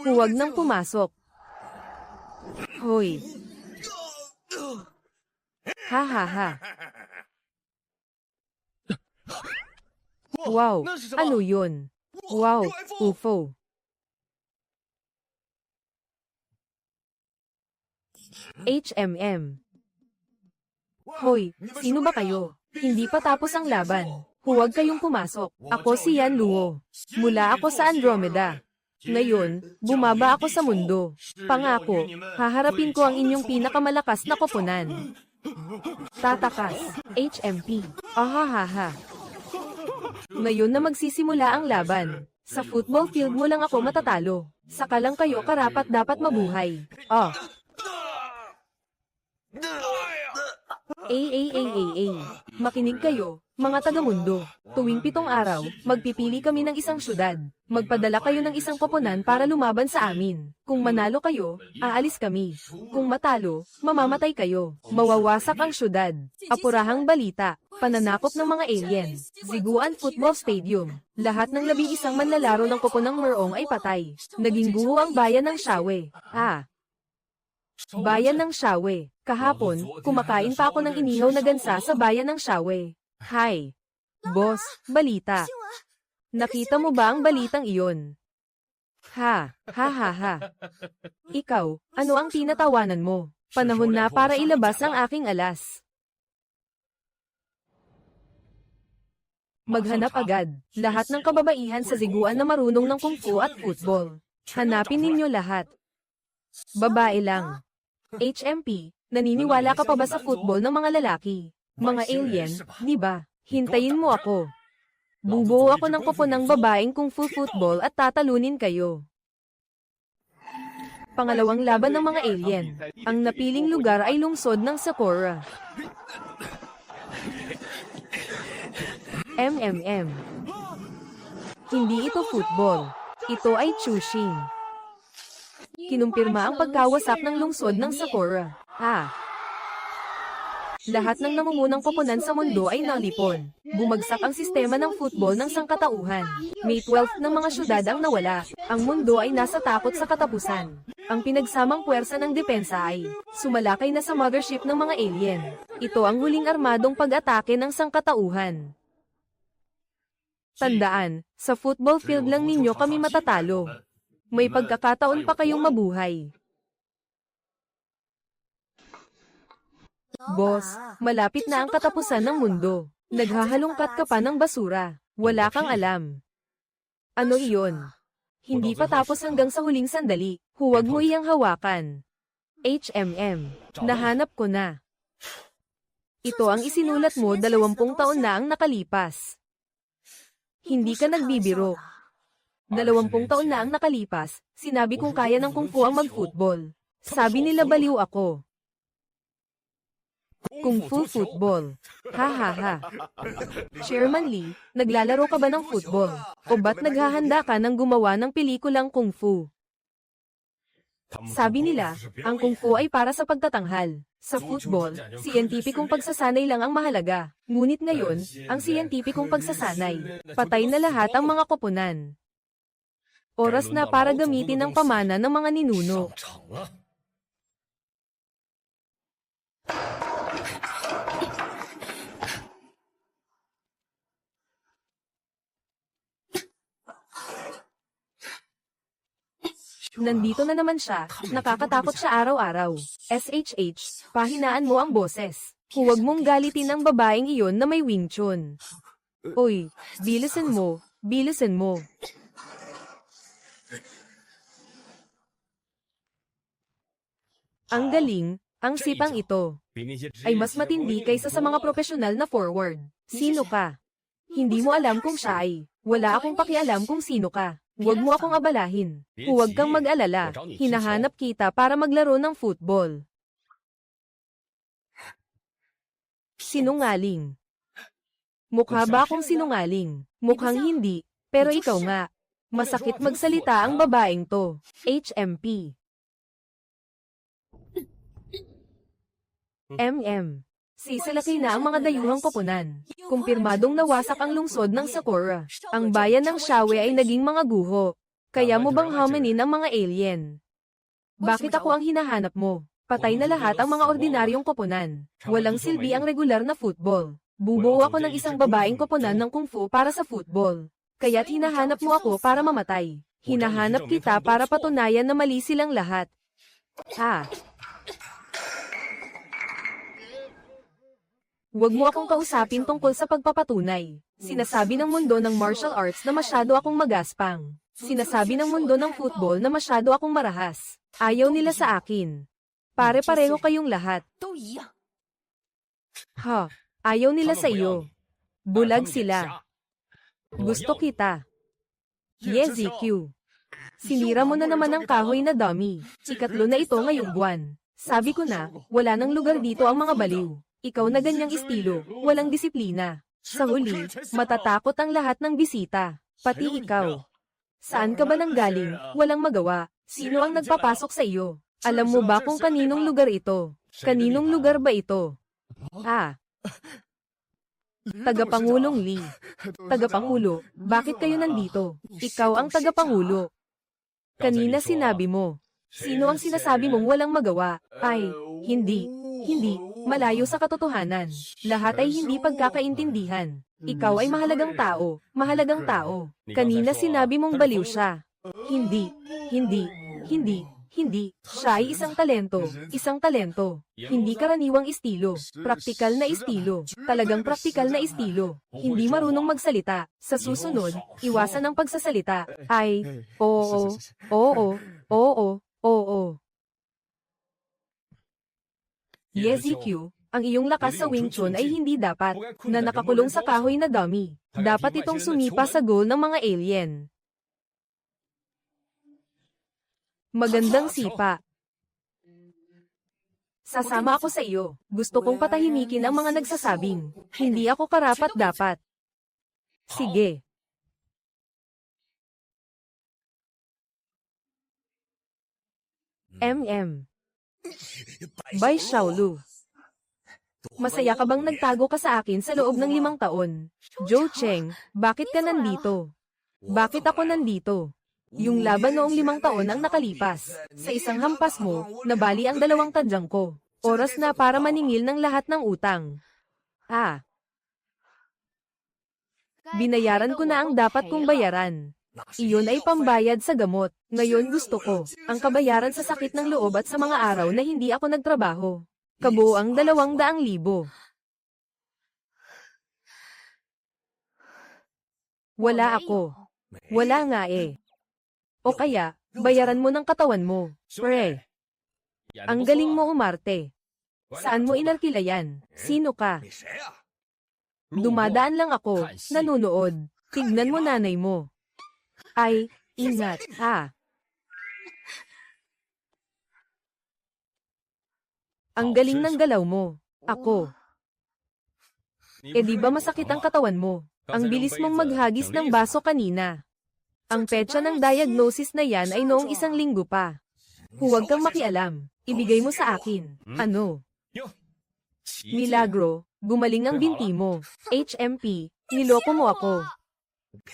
Huwag nang pumasok. Hoy. Ha ha ha. Wow, ano yun? Wow, UFO. HMM. Hoy, sino ba kayo? Hindi pa tapos ang laban. Huwag kayong pumasok. Ako si Yan Luo. Mula ako sa Andromeda. Ngayon, bumaba ako sa mundo. Pangako, haharapin ko ang inyong pinakamalakas na koponan. Tatakas, HMP. Ahahaha. Ngayon na magsisimula ang laban. Sa football field mo lang ako matatalo. Saka lang kayo karapat dapat mabuhay. Oh. Makinig kayo, mga taga-mundo. Tuwing 7 araw, magpipili kami ng isang syudad. Magpadala kayo ng isang koponan para lumaban sa amin. Kung manalo kayo, aalis kami. Kung matalo, mamamatay kayo. Mawawasak ang syudad. Apurahang balita. Pananakop ng mga alien. Ziguan Football Stadium. Lahat ng 11 manlalaro ng koponang Merong ay patay. Naging buho ang bayan ng Shawe. Bayan ng Shawe. Kahapon, kumakain pa ako ng inihaw na gansa sa bayan ng Shawe. Hi. Boss, balita. Nakita mo ba ang balitang iyon? Ha, ha ha ha. Ikaw, ano ang tinatawanan mo? Panahon na para ilabas ang aking alas. Maghanap agad. Lahat ng kababaihan sa Ziguan na marunong ng kung fu at football. Hanapin ninyo lahat. Babae lang. HMP, naniniwala ka pa ba sa football ng mga lalaki? Mga alien, di ba? Hintayin mo ako. Bubuo ako ng koponang babaeng kung fu football at tatalunin kayo. Pangalawang laban ng mga alien. Ang napiling lugar ay lungsod ng Sakura. Hindi ito football. Ito ay Chushing. Kinumpirma ang pagkawasak ng lungsod ng Sakura. Lahat ng namumunang koponan sa mundo ay nalipon. Bumagsak ang sistema ng football ng sangkatauhan. May 12 ng mga syudad ang nawala. Ang mundo ay nasa takot sa katapusan. Ang pinagsamang puwersa ng depensa ay sumalakay na sa mothership ng mga alien. Ito ang huling armadong pag-atake ng sangkatauhan. Tandaan, sa football field lang ninyo kami matatalo. May pagkakataon pa kayong mabuhay. Boss, malapit na ang katapusan ng mundo. Naghahalongkat ka pa ng basura. Wala kang alam. Ano iyon? Hindi pa tapos hanggang sa huling sandali. Huwag mo iyang hawakan. HMM. Nahanap ko na. Ito ang isinulat mo 20 taon na ang nakalipas. Hindi ka nagbibiro. 20 taon na ang nakalipas, sinabi kong kaya ng kung fu ang mag-football. Sabi nila baliw ako. Kung fu football. Ha ha ha. Chairman Lee, naglalaro ka ba ng football? O ba't naghahanda ka ng gumawa ng pelikulang kung fu? Sabi nila, ang kung fu ay para sa pagtatanghal. Sa football, siyentipikong pagsasanay lang ang mahalaga. Ngunit ngayon, ang siyentipikong pagsasanay, patay na lahat ang mga koponan. Oras na para gamitin ang pamana ng mga ninuno. Nandito na naman siya, nakakatakot siya araw-araw. SHH, pahinaan mo ang boses. Huwag mong galitin ang babaeng iyon na may Wing Chun. Uy, bilisan mo, bilisan mo. Ang galing, ang sipang ito, ay mas matindi kaysa sa mga profesional na forward. Sino ka? Hindi mo alam kung siya ay. Wala akong pakialam kung sino ka. Huwag mo akong abalahin. Huwag kang mag-alala. Hinahanap kita para maglaro ng football. Sinungaling. Mukha ba akong sinungaling? Mukhang hindi. Pero ikaw nga. Masakit magsalita ang babaeng to. HMP. Sisalaki na ang mga dayuhang koponan. Kumpirmadong nawasak ang lungsod ng Sakura. Ang bayan ng Shawe ay naging mga guho. Kaya mo bang hamanin ang mga alien? Bakit ako ang hinahanap mo? Patay na lahat ang mga ordinaryong koponan. Walang silbi ang regular na football. Bubuo ako ng isang babaeng koponan ng kung fu para sa football. Kaya't hinahanap mo ako para mamatay. Hinahanap kita para patunayan na mali silang lahat. Ha? Huwag mo akong kausapin tungkol sa pagpapatunay. Sinasabi ng mundo ng martial arts na masyado akong magaspang. Sinasabi ng mundo ng football na masyado akong marahas. Ayaw nila sa akin. Pare-pareho kayong lahat. Ha? Ayaw nila sa iyo. Bulag sila. Gusto kita. YezQ. Sinira mo na naman ang kahoy na dummy. Ikatlo na ito ngayong buwan. Sabi ko na, wala nang lugar dito ang mga baliw. Ikaw na ganyang estilo, walang disiplina. Sa huli, matatakot ang lahat ng bisita. Pati ikaw. Saan ka ba nanggaling? Walang magawa. Sino ang nagpapasok sa iyo? Alam mo ba kung kaninong lugar ito? Kaninong lugar ba ito? Ah. Tagapangulong Lee. Tagapangulo, bakit kayo nandito? Ikaw ang tagapangulo. Kanina sinabi mo. Sino ang sinasabi mong walang magawa? Ay, hindi. Malayo sa katotohanan. Lahat ay hindi pagkakaintindihan. Ikaw ay mahalagang tao. Kanina sinabi mong baliw siya. Hindi. Siya ay isang talento. Hindi karaniwang estilo. Praktikal na estilo. Talagang praktikal na estilo. Hindi marunong magsalita. Sa susunod, iwasan ang pagsasalita. Ay, oo. YezQ, ang iyong lakas sa Wing Chun ay hindi dapat na nakakulong sa kahoy na dummy. Dapat itong sumipa sa goal ng mga alien. Magandang sipa. Sasama ako sa iyo. Gusto kong patahimikin ang mga nagsasabing, hindi ako karapat-dapat. Sige. Bai Xiaolu. Masaya ka bang nagtago ka sa akin sa loob ng 5 taon? Zhou Cheng, bakit ka nandito? Bakit ako nandito? Yung laban noong 5 taon ang nakalipas. Sa isang hampas mo, nabali ang 2 tadyang ko. Oras na para maningil ng lahat ng utang. Ah. Binayaran ko na ang dapat kong bayaran. Iyon ay pambayad sa gamot. Ngayon gusto ko ang kabayaran sa sakit ng loob at sa mga araw na hindi ako nagtrabaho. Kabuuang 200,000. Wala ako. Wala nga eh. O kaya, bayaran mo ng katawan mo. Pre. Ang galing mo umarte. Saan mo inarkila yan? Sino ka? Dumadaan lang ako, nanunood. Tignan mo nanay mo. Ay, ingat, ha? Ang galing ng galaw mo. Ako. Di ba masakit ang katawan mo? Ang bilis mong maghagis ng baso kanina. Ang petsa ng diagnosis na yan ay noong 1 linggo pa. Huwag kang makialam. Ibigay mo sa akin. Ano? Milagro, gumaling ang binti mo. HMP, niloko mo ako.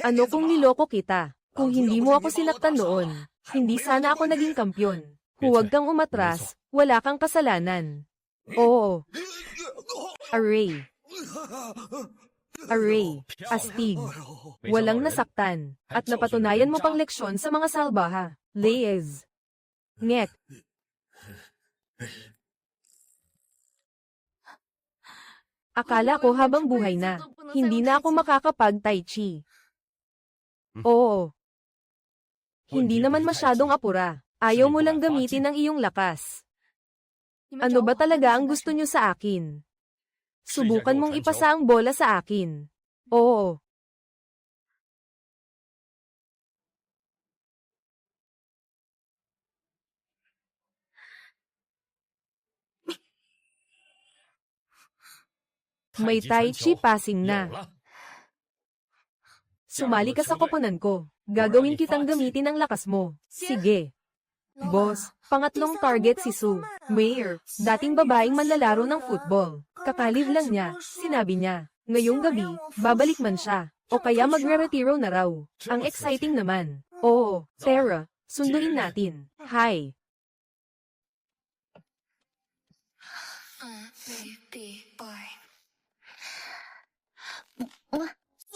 Ano kung niloko kita? Kung hindi mo ako sinaktan noon, hindi sana ako naging kampyon. Huwag kang umatras, wala kang kasalanan. Oo. Array. Astig. Walang nasaktan. At napatunayan mo pang leksyon sa mga salbaha. Leyes. Nget. Akala ko habang buhay na, hindi na ako makakapag-tai chi. Oo. Hindi naman masyadong apura. Ayaw mo lang gamitin ang iyong lakas. Ano ba talaga ang gusto nyo sa akin? Subukan mong ipasa ang bola sa akin. Oo. May Tai Chi passing na. Sumali ka sa koponan ko. Gagawin kitang gamitin ang lakas mo. Sige. Boss, pangatlong target si Sue. Mayor, dating babaeng manlalaro ng football. Kakalive lang niya, sinabi niya. Ngayong gabi, babalik man siya. O kaya magre-retiro na raw. Ang exciting naman. Oo. Oo, Tara, sunduin natin. Hi.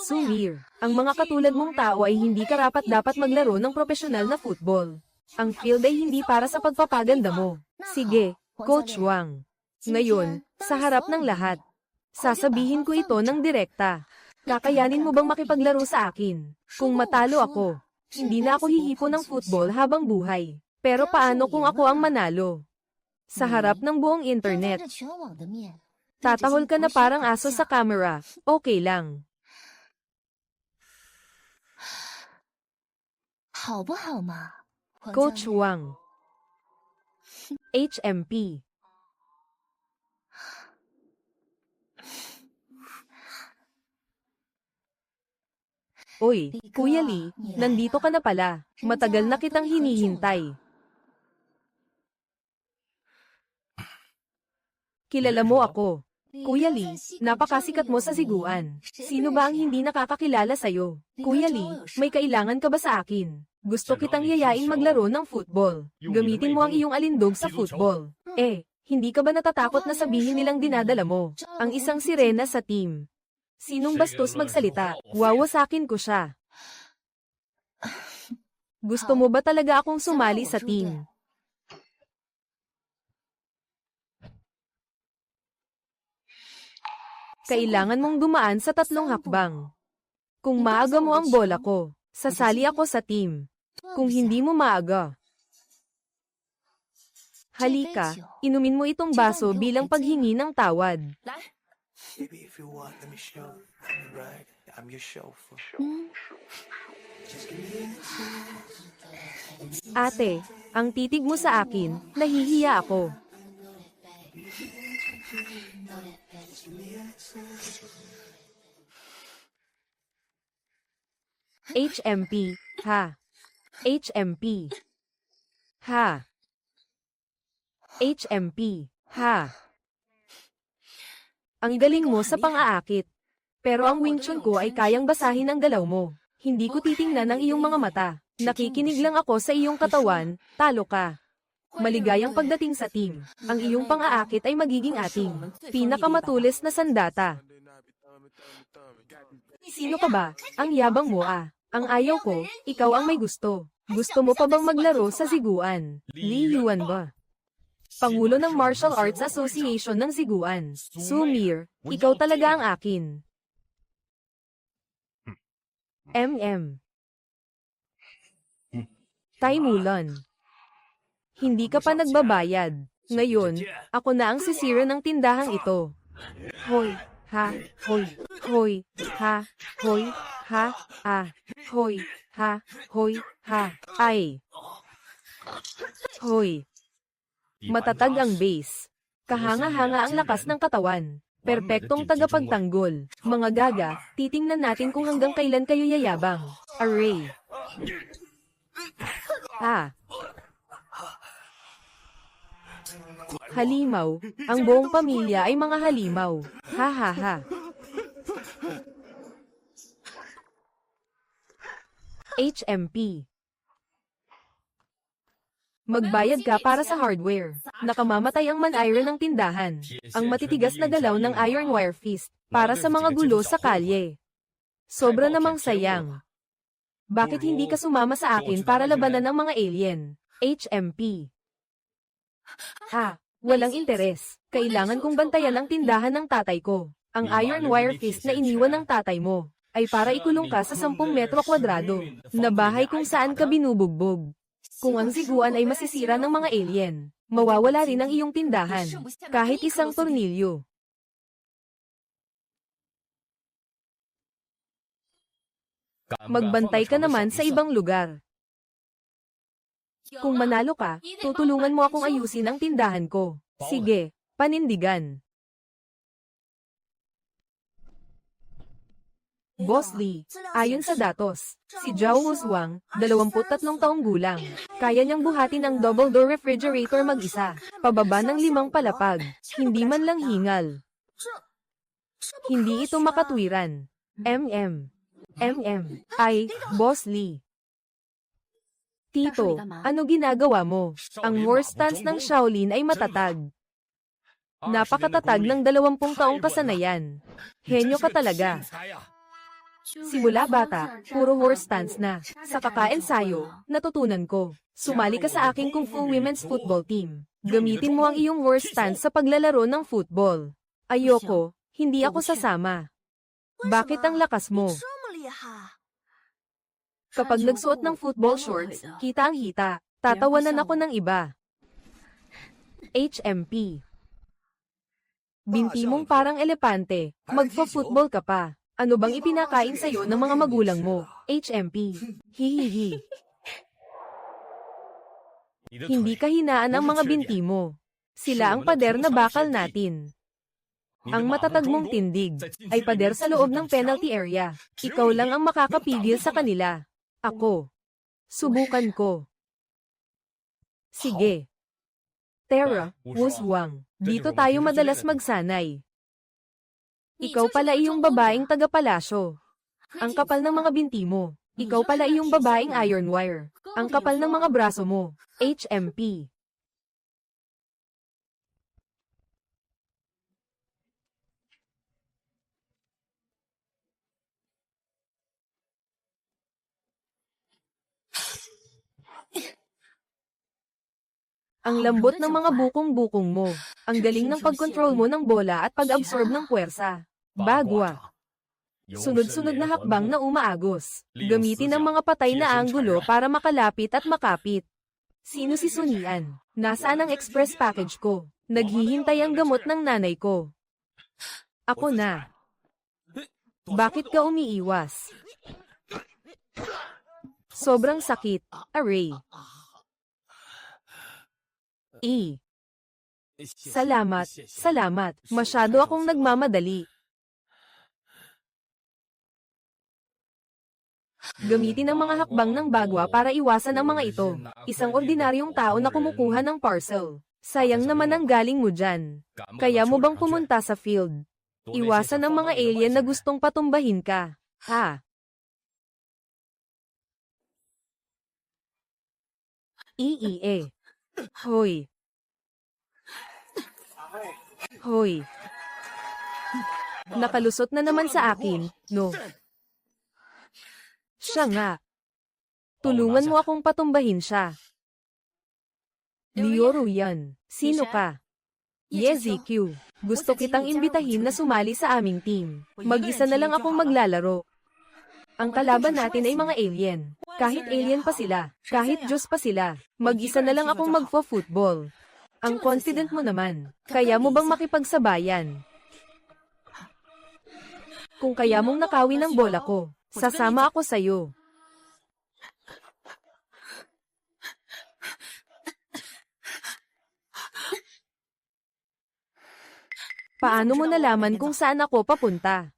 Sumir, ang mga katulad mong tao ay hindi karapat-dapat maglaro ng profesional na football. Ang field ay hindi para sa pagpapaganda mo. Sige, Coach Wang. Ngayon, sa harap ng lahat, sasabihin ko ito ng direkta. Kakayanin mo bang makipaglaro sa akin? Kung matalo ako, hindi na ako hihipo ng football habang buhay. Pero paano kung ako ang manalo? Sa harap ng buong internet, tatahol ka na parang aso sa camera, okay lang. Coach Wang. HMP. Uy, Kuya Lee, nandito ka na pala. Matagal na kitang hinihintay. Kilala mo ako. Kuya Lee, napakasikat mo sa Siguan. Sino ba ang hindi nakakakilala sa'yo? Kuya Lee, may kailangan ka ba sa akin? Gusto kitang yayain maglaro ng football. Gamitin mo ang iyong alindog sa football. Hindi ka ba natatakot na sabihin nilang dinadala mo ang isang sirena sa team? Sinong bastos magsalita? Wawasakin ko siya. Gusto mo ba talaga akong sumali sa team? Kailangan mong dumaan sa 3 hakbang. Kung maaga mo ang bola ko, sasali ako sa team. Kung hindi mo maaga, halika, inumin mo itong baso bilang paghingi ng tawad. Baby, if you want, let me show you, right? I'm your chauffeur. Ate, ang titig mo sa akin, nahihiya ako. HMP, ha. HMP. Ha. HMP, ha. Ang galing mo sa pang-aakit. Pero ang Wing Chun ko ay kayang basahin ang galaw mo. Hindi ko titingnan ang iyong mga mata. Nakikinig lang ako sa iyong katawan, talo ka. Maligayang pagdating sa team. Ang iyong pang-aakit ay magiging ating pinakamatulis na sandata. Sino ka ba? Ang yabang mo ah. Ang ayaw ko, ikaw ang may gusto. Gusto mo pa bang maglaro sa Siguan? Li Yuan ba? Pangulo ng Martial Arts Association ng Siguan. Sumir, ikaw talaga ang akin. Tai Mulan. Hindi ka pa nagbabayad. Ngayon, ako na ang sisira ng tindahang ito. Hoy, ha, hoy, hoy, ha, hoy, ha, hoy, ha, hoy, ha, ay. Hoy. Matatag ang base. Kahanga-hanga ang lakas ng katawan. Perpektong tagapagtanggol. Mga gaga, titingnan natin kung hanggang kailan kayo yayabang. Array. Halimaw. Ang buong pamilya ay mga halimaw. Ha ha ha. HMP. Magbayad ka para sa hardware. Nakamamatay ang man-iron ng tindahan. Ang matitigas na galaw ng iron wire fist para sa mga gulo sa kalye. Sobra namang sayang. Bakit hindi ka sumama sa akin para labanan ng mga alien? HMP. Walang interes. Kailangan kong bantayan ang tindahan ng tatay ko. Ang iron wire fist na iniwan ng tatay mo ay para ikulong ka sa 10 metro kwadrado na bahay kung saan ka binubugbog. Kung ang Siguan ay masisira ng mga alien, mawawala rin ang iyong tindahan, kahit isang tornilyo. Magbantay ka naman sa ibang lugar. Kung manalo ka, tutulungan mo akong ayusin ang tindahan ko. Sige, panindigan. Boss Lee, ayon sa datos, si Zhao Wuzhuang, 23 taong gulang. Kaya niyang buhatin ang double-door refrigerator mag-isa, pababa ng 5 palapag, hindi man lang hingal. Hindi ito makatwiran. Boss Lee. Tito, ano ginagawa mo? Ang war stance ng Shaolin ay matatag. Napakatatag ng 20 taong kasanayan. Henyo ka talaga. Simula bata, puro war stance na. Sa kakaensayo, natutunan ko. Sumali ka sa aking Kung Fu Women's Football Team. Gamitin mo ang iyong war stance sa paglalaro ng football. Ayoko, hindi ako sasama. Bakit ang lakas mo? Kapag nagsuot ng football shorts, kita ang hita. Tatawanan ako ng iba. HMP. Binti mong parang elepante, magfa-football ka pa. Ano bang ipinakain sa'yo ng mga magulang mo? HMP. Hihihi. Hindi kahinaan ang mga binti mo. Sila ang pader na bakal natin. Ang matatag mong tindig ay pader sa loob ng penalty area. Ikaw lang ang makakapigil sa kanila. Ako. Subukan ko. Sige. Tara, Wuswang. Dito tayo madalas magsanay. Ikaw pala iyong babaeng taga-palasyo. Ang kapal ng mga binti mo. Ikaw pala iyong babaeng iron wire. Ang kapal ng mga braso mo. HMP. Ang lambot ng mga bukong-bukong mo. Ang galing ng pag-control mo ng bola at pag-absorb ng puwersa. Bagwa. Sunod-sunod na hakbang na umaagos. Gamitin ang mga patay na anggulo para makalapit at makapit. Sino si Sunian? Nasaan ang express package ko? Naghihintay ang gamot ng nanay ko. Ako na. Bakit ka umiiwas? Sobrang sakit. Aray. Salamat, salamat. Masyado akong nagmamadali. Gamitin ang mga hakbang ng bagwa para iwasan ang mga ito. Isang ordinaryong tao na kumukuha ng parcel. Sayang naman ang galing mo dyan. Kaya mo bang pumunta sa field? Iwasan ang mga alien na gustong patumbahin ka. Ha? Iie. Hoy. Hoy. Nakalusot na naman sa akin, no? Siya nga. Tulungan mo akong patumbahin siya. Lioro yan. Sino ka? YeziQ. Gusto kitang imbitahin na sumali sa aming team. Mag-isa na lang akong maglalaro. Ang kalaban natin ay mga alien. Kahit alien pa sila, kahit Diyos pa sila, mag-isa na lang akong magfo-football. Ang confident mo naman. Kaya mo bang makipagsabayan? Kung kaya mong nakawin ang bola ko, sasama ako sa'yo. Paano mo nalaman kung saan ako papunta?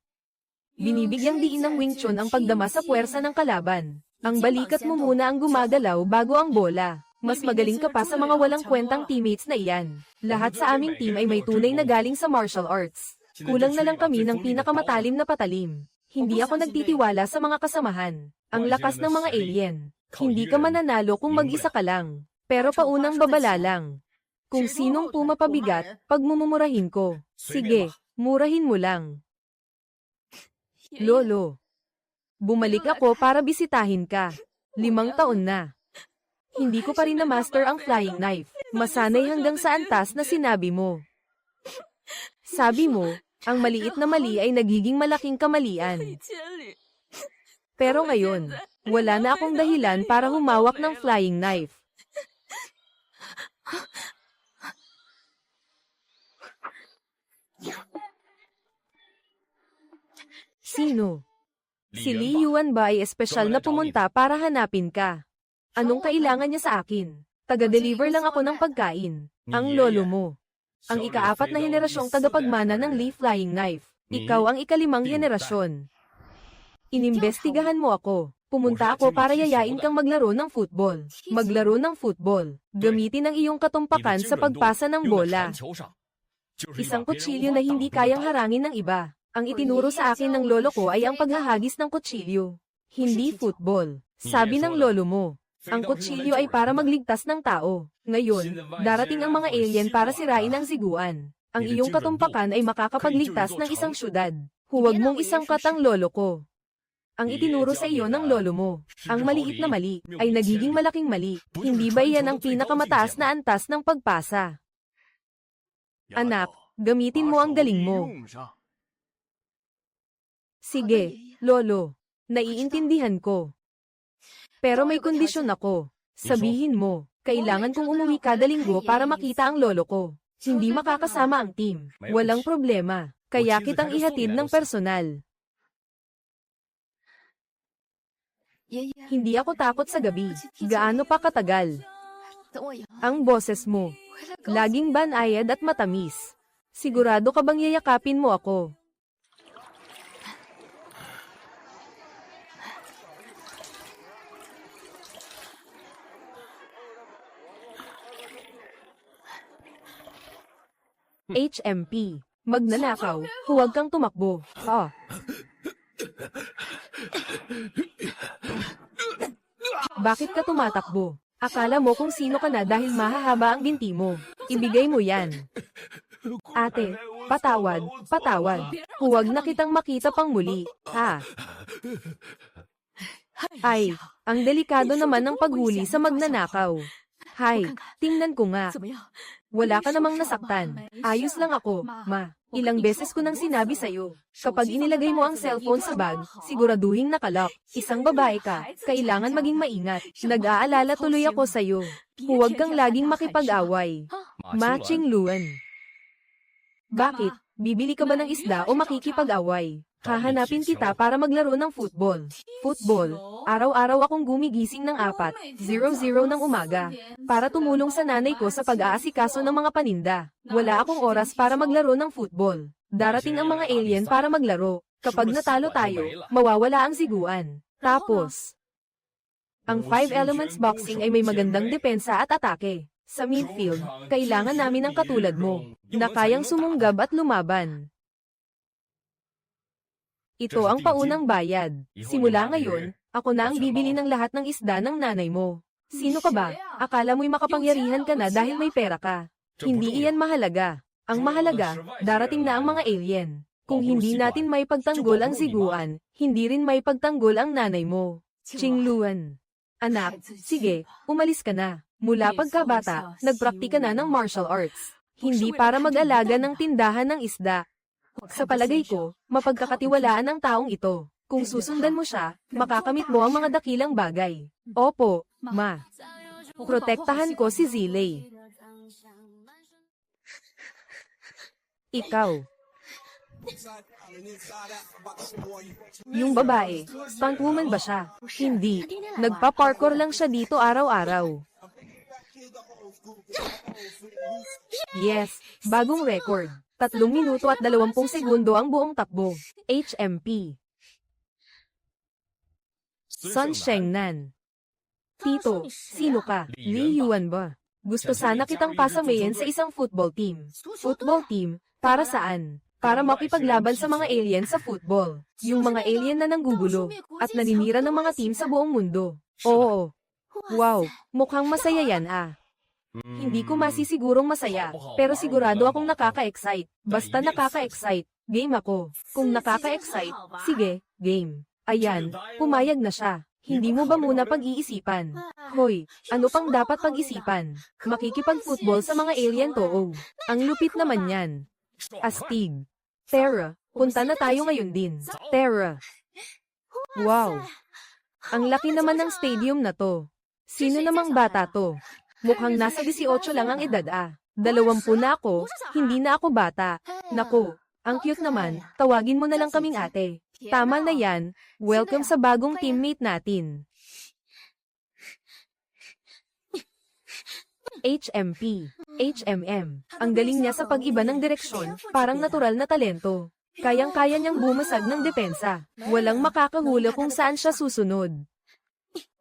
Binibigyang diin ng Wing Chun ang pagdama sa puwersa ng kalaban. Ang balikat mo muna ang gumagalaw bago ang bola. Mas magaling ka pa sa mga walang kwentang teammates na iyan. Lahat sa aming team ay may tunay na galing sa martial arts. Kulang na lang kami ng pinakamatalim na patalim. Hindi ako nagtitiwala sa mga kasamahan. Ang lakas ng mga alien. Hindi ka mananalo kung mag-isa ka lang. Pero paunang babala lang. Kung sinong pumapabigat, pagmumurahin ko. Sige, murahin mo lang. Lolo. Bumalik ako para bisitahin ka. 5 taon na. Hindi ko pa rin na-master ang flying knife. Masanay hanggang sa antas na sinabi mo. Sabi mo, ang maliit na mali ay nagiging malaking kamalian. Pero ngayon, wala na akong dahilan para humawak ng flying knife. Sino? Si Li Yuan ba ay espesyal na pumunta para hanapin ka? Anong kailangan niya sa akin? Taga-deliver lang ako ng pagkain. Ang lolo mo. Ang ika-4 na henerasyong tagapagmana ng Li Flying Knife. Ikaw ang ika-5 henerasyon. Inimbestigahan mo ako. Pumunta ako para yayain kang maglaro ng football. Maglaro ng football. Gamitin ang iyong katumpakan sa pagpasa ng bola. Isang kutsilyo na hindi kayang harangin ng iba. Ang itinuro sa akin ng lolo ko ay ang paghahagis ng kutsilyo. Hindi football. Sabi ng lolo mo. Ang kutsilyo ay para magligtas ng tao. Ngayon, darating ang mga alien para sirain ang siguan. Ang iyong katumpakan ay makakapagligtas ng isang syudad. Huwag mong isangkat ang lolo ko. Ang itinuro sa iyo ng lolo mo, ang maliit na mali, ay nagiging malaking mali. Hindi ba iyan ang pinakamataas na antas ng pagpasa? Anak, gamitin mo ang galing mo. Sige, lolo. Naiintindihan ko. Pero may kondisyon ako. Sabihin mo, kailangan kong umuwi kada linggo para makita ang lolo ko. Hindi makakasama ang team. Walang problema. Kaya kitang ihatid ng personal. Hindi ako takot sa gabi. Gaano pa katagal? Ang boses mo. Laging banayad at matamis. Sigurado ka bang yayakapin mo ako? HMP. Magnanakaw. Huwag kang tumakbo. Bakit ka tumatakbo? Akala mo kung sino ka na dahil mahahaba ang binti mo. Ibigay mo yan. Ate, patawad, patawad. Huwag na kitang makita pang muli, ha? Ay, ang delikado naman ng paghuli sa magnanakaw. Hay, tingnan ko nga. Wala ka namang nasaktan. Ayos lang ako, ma. Ilang beses ko nang sinabi sa'yo. Kapag inilagay mo ang cellphone sa bag, siguraduhin nakalock. Isang babae ka, kailangan maging maingat. Nag-aalala tuloy ako sa'yo. Huwag kang laging makipag-away. Matching Luan. Bakit? Bibili ka ba ng isda o makikipag-away? Hahanapin kita para maglaro ng football. Football. Araw-araw akong gumigising ng 4:00 ng umaga para tumulong sa nanay ko sa pag-aasikaso ng mga paninda. Wala akong oras para maglaro ng football. Darating ang mga alien para maglaro. Kapag natalo tayo, mawawala ang siguan. Tapos, ang 5 Elements Boxing ay may magandang depensa at atake. Sa midfield, kailangan namin ng katulad mo, na kayang sumunggab at lumaban. Ito ang paunang bayad. Simula ngayon, ako na ang bibili ng lahat ng isda ng nanay mo. Sino ka ba? Akala mo'y makapangyarihan ka na dahil may pera ka. Hindi iyan mahalaga. Ang mahalaga, darating na ang mga alien. Kung hindi natin may pagtanggol ang siguan, hindi rin may pagtanggol ang nanay mo. Qingluan. Anak, sige, umalis ka na. Mula pagkabata, nagpraktika na ng martial arts. Hindi para mag-alaga ng tindahan ng isda. Sa palagay ko, mapagkakatiwalaan ang taong ito. Kung susundan mo siya, makakamit mo ang mga dakilang bagay. Opo, ma. Protektahan ko si Zilei. Ikaw. Yung babae, stuntwoman ba siya? Hindi. Nagpa-parkour lang siya dito araw-araw. Yes, bagong record. 3 minuto at 20 segundo ang buong takbo. HMP. Sun Shengnan. Tito, sino ka? Li Yuan ba? Gusto sana kitang pasamayan sa isang football team. Football team? Para saan? Para makipaglaban sa mga alien sa football. Yung mga alien na nanggugulo at naninira ng mga team sa buong mundo. Oo. Wow, mukhang masaya yan ah. Hindi ko masisigurong masaya, pero sigurado akong nakaka-excite. Basta nakaka-excite, game ako. Kung nakaka-excite, sige, game. Ayan, pumayag na siya. Hindi mo ba muna pag-iisipan? Hoy, ano pang dapat pag-isipan? Makikipag-football sa mga alien to. Ang lupit naman yan. Astig. Terra, punta na tayo ngayon din. Terra. Wow. Ang laki naman ng stadium na to. Sino namang bata to? Mukhang nasa 18 lang ang edad ah. 20 na ako, hindi na ako bata. Nako, ang cute naman, tawagin mo na lang kaming ate. Tama na yan, welcome sa bagong teammate natin. HMP, HMM, ang galing niya sa pag-iba ng direksyon, parang natural na talento. Kayang-kaya niyang bumasag ng depensa. Walang makakahula kung saan siya susunod.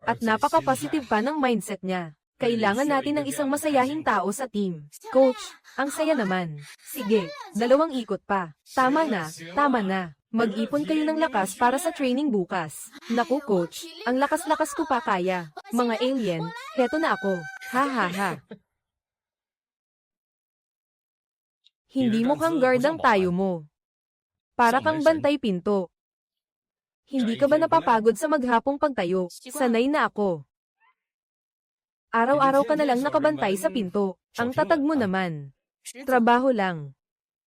At napaka-positive pa ng mindset niya. Kailangan natin ng isang masayahing tao sa team. Coach, ang saya naman. Sige, 2 ikot pa. Tama na, tama na. Mag-ipon kayo ng lakas para sa training bukas. Naku coach, ang lakas-lakas ko pa kaya. Mga alien, heto na ako. Ha ha ha. Hindi mukhang guard ang tayo mo. Para kang bantay pinto. Hindi ka ba napapagod sa maghapong pagtayo? Sanay na ako. Araw-araw ka na lang nakabantay sa pinto. Ang tatag mo naman. Trabaho lang.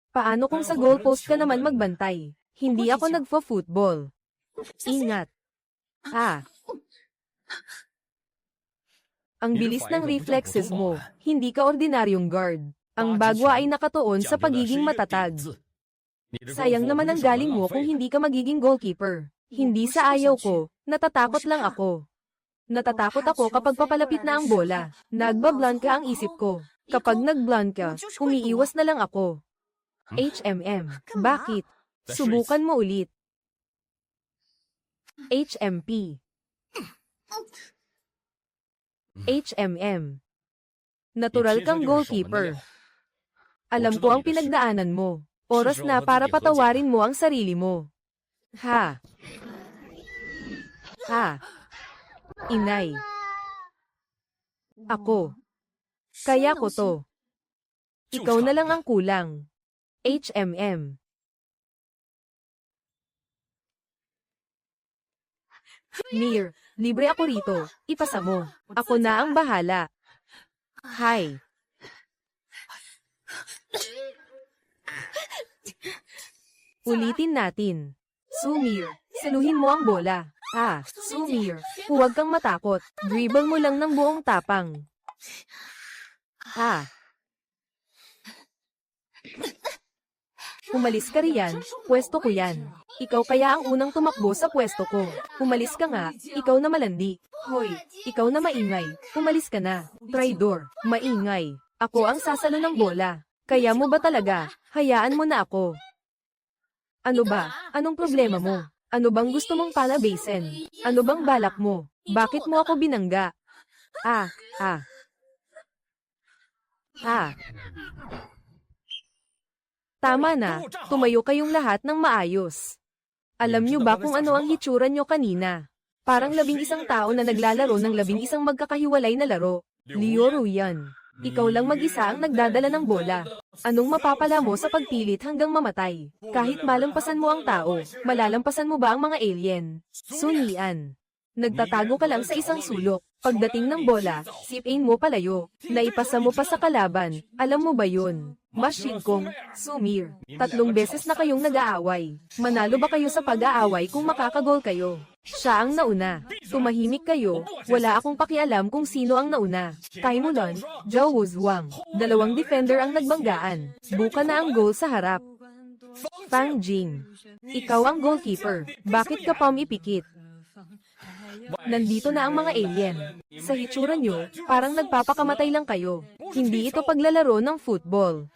Paano kung sa goalpost ka naman magbantay? Hindi ako nagfo-football. Ingat. Ang bilis ng reflexes mo. Hindi ka ordinaryong guard. Ang bagwa ay nakatuon sa pagiging matatag. Sayang naman ang galing mo kung hindi ka magiging goalkeeper. Hindi sa ayaw ko, natatakot lang ako. Natatakot ako kapag papalapit na ang bola. Nagbablanka ang isip ko. Kapag nagblanka, umiiwas na lang ako. Bakit? Subukan mo ulit. HMP. Natural kang goalkeeper. Alam ko ang pinagdaanan mo. Oras na para patawarin mo ang sarili mo. Inay. Ako. Kaya ko to. Ikaw na lang ang kulang. Mir, libre ako rito. Ipasa mo. Ako na ang bahala. Hi. Ulitin natin. Sumir, saluhin mo ang bola. Sumir, huwag kang matakot. Dribble mo lang ng buong tapang. Umalis ka riyan, pwesto ko yan. Ikaw kaya ang unang tumakbo sa pwesto ko. Umalis ka nga, ikaw na malandi. Hoy, ikaw na maingay. Umalis ka na. Traidor, maingay. Ako ang sasalo ng bola. Kaya mo ba talaga? Hayaan mo na ako. Ano ba? Anong problema mo? Ano bang gusto mong palabasin? Ano bang balak mo? Bakit mo ako binangga? Tama na, tumayo kayong lahat ng maayos. Alam nyo ba kung ano ang hitsura nyo kanina? Parang 11 tao na naglalaro ng 11 magkakahiwalay na laro. Lioro yan. Ikaw lang mag-isa ang nagdadala ng bola. Anong mapapala mo sa pagpilit hanggang mamatay? Kahit malampasan mo ang tao, malalampasan mo ba ang mga alien? Sunian. Nagtatago ka lang sa isang sulok. Pagdating ng bola, sipin mo palayo. Naipasa mo pa sa kalaban. Alam mo ba yun? Machine kong, Sumir. 3 beses na kayong nag-aaway. Manalo ba kayo sa pag-aaway kung makakagol kayo? Siya ang nauna. Tumahimik kayo, wala akong pakialam kung sino ang nauna. Kaimulon, Zhao Wuzhuang. 2 defender ang nagbanggaan. Buka na ang goal sa harap. Fang Jing. Ikaw ang goalkeeper. Bakit ka pa umipikit? Nandito na ang mga alien. Sa hitsura nyo, parang nagpapakamatay lang kayo. Hindi ito paglalaro ng football.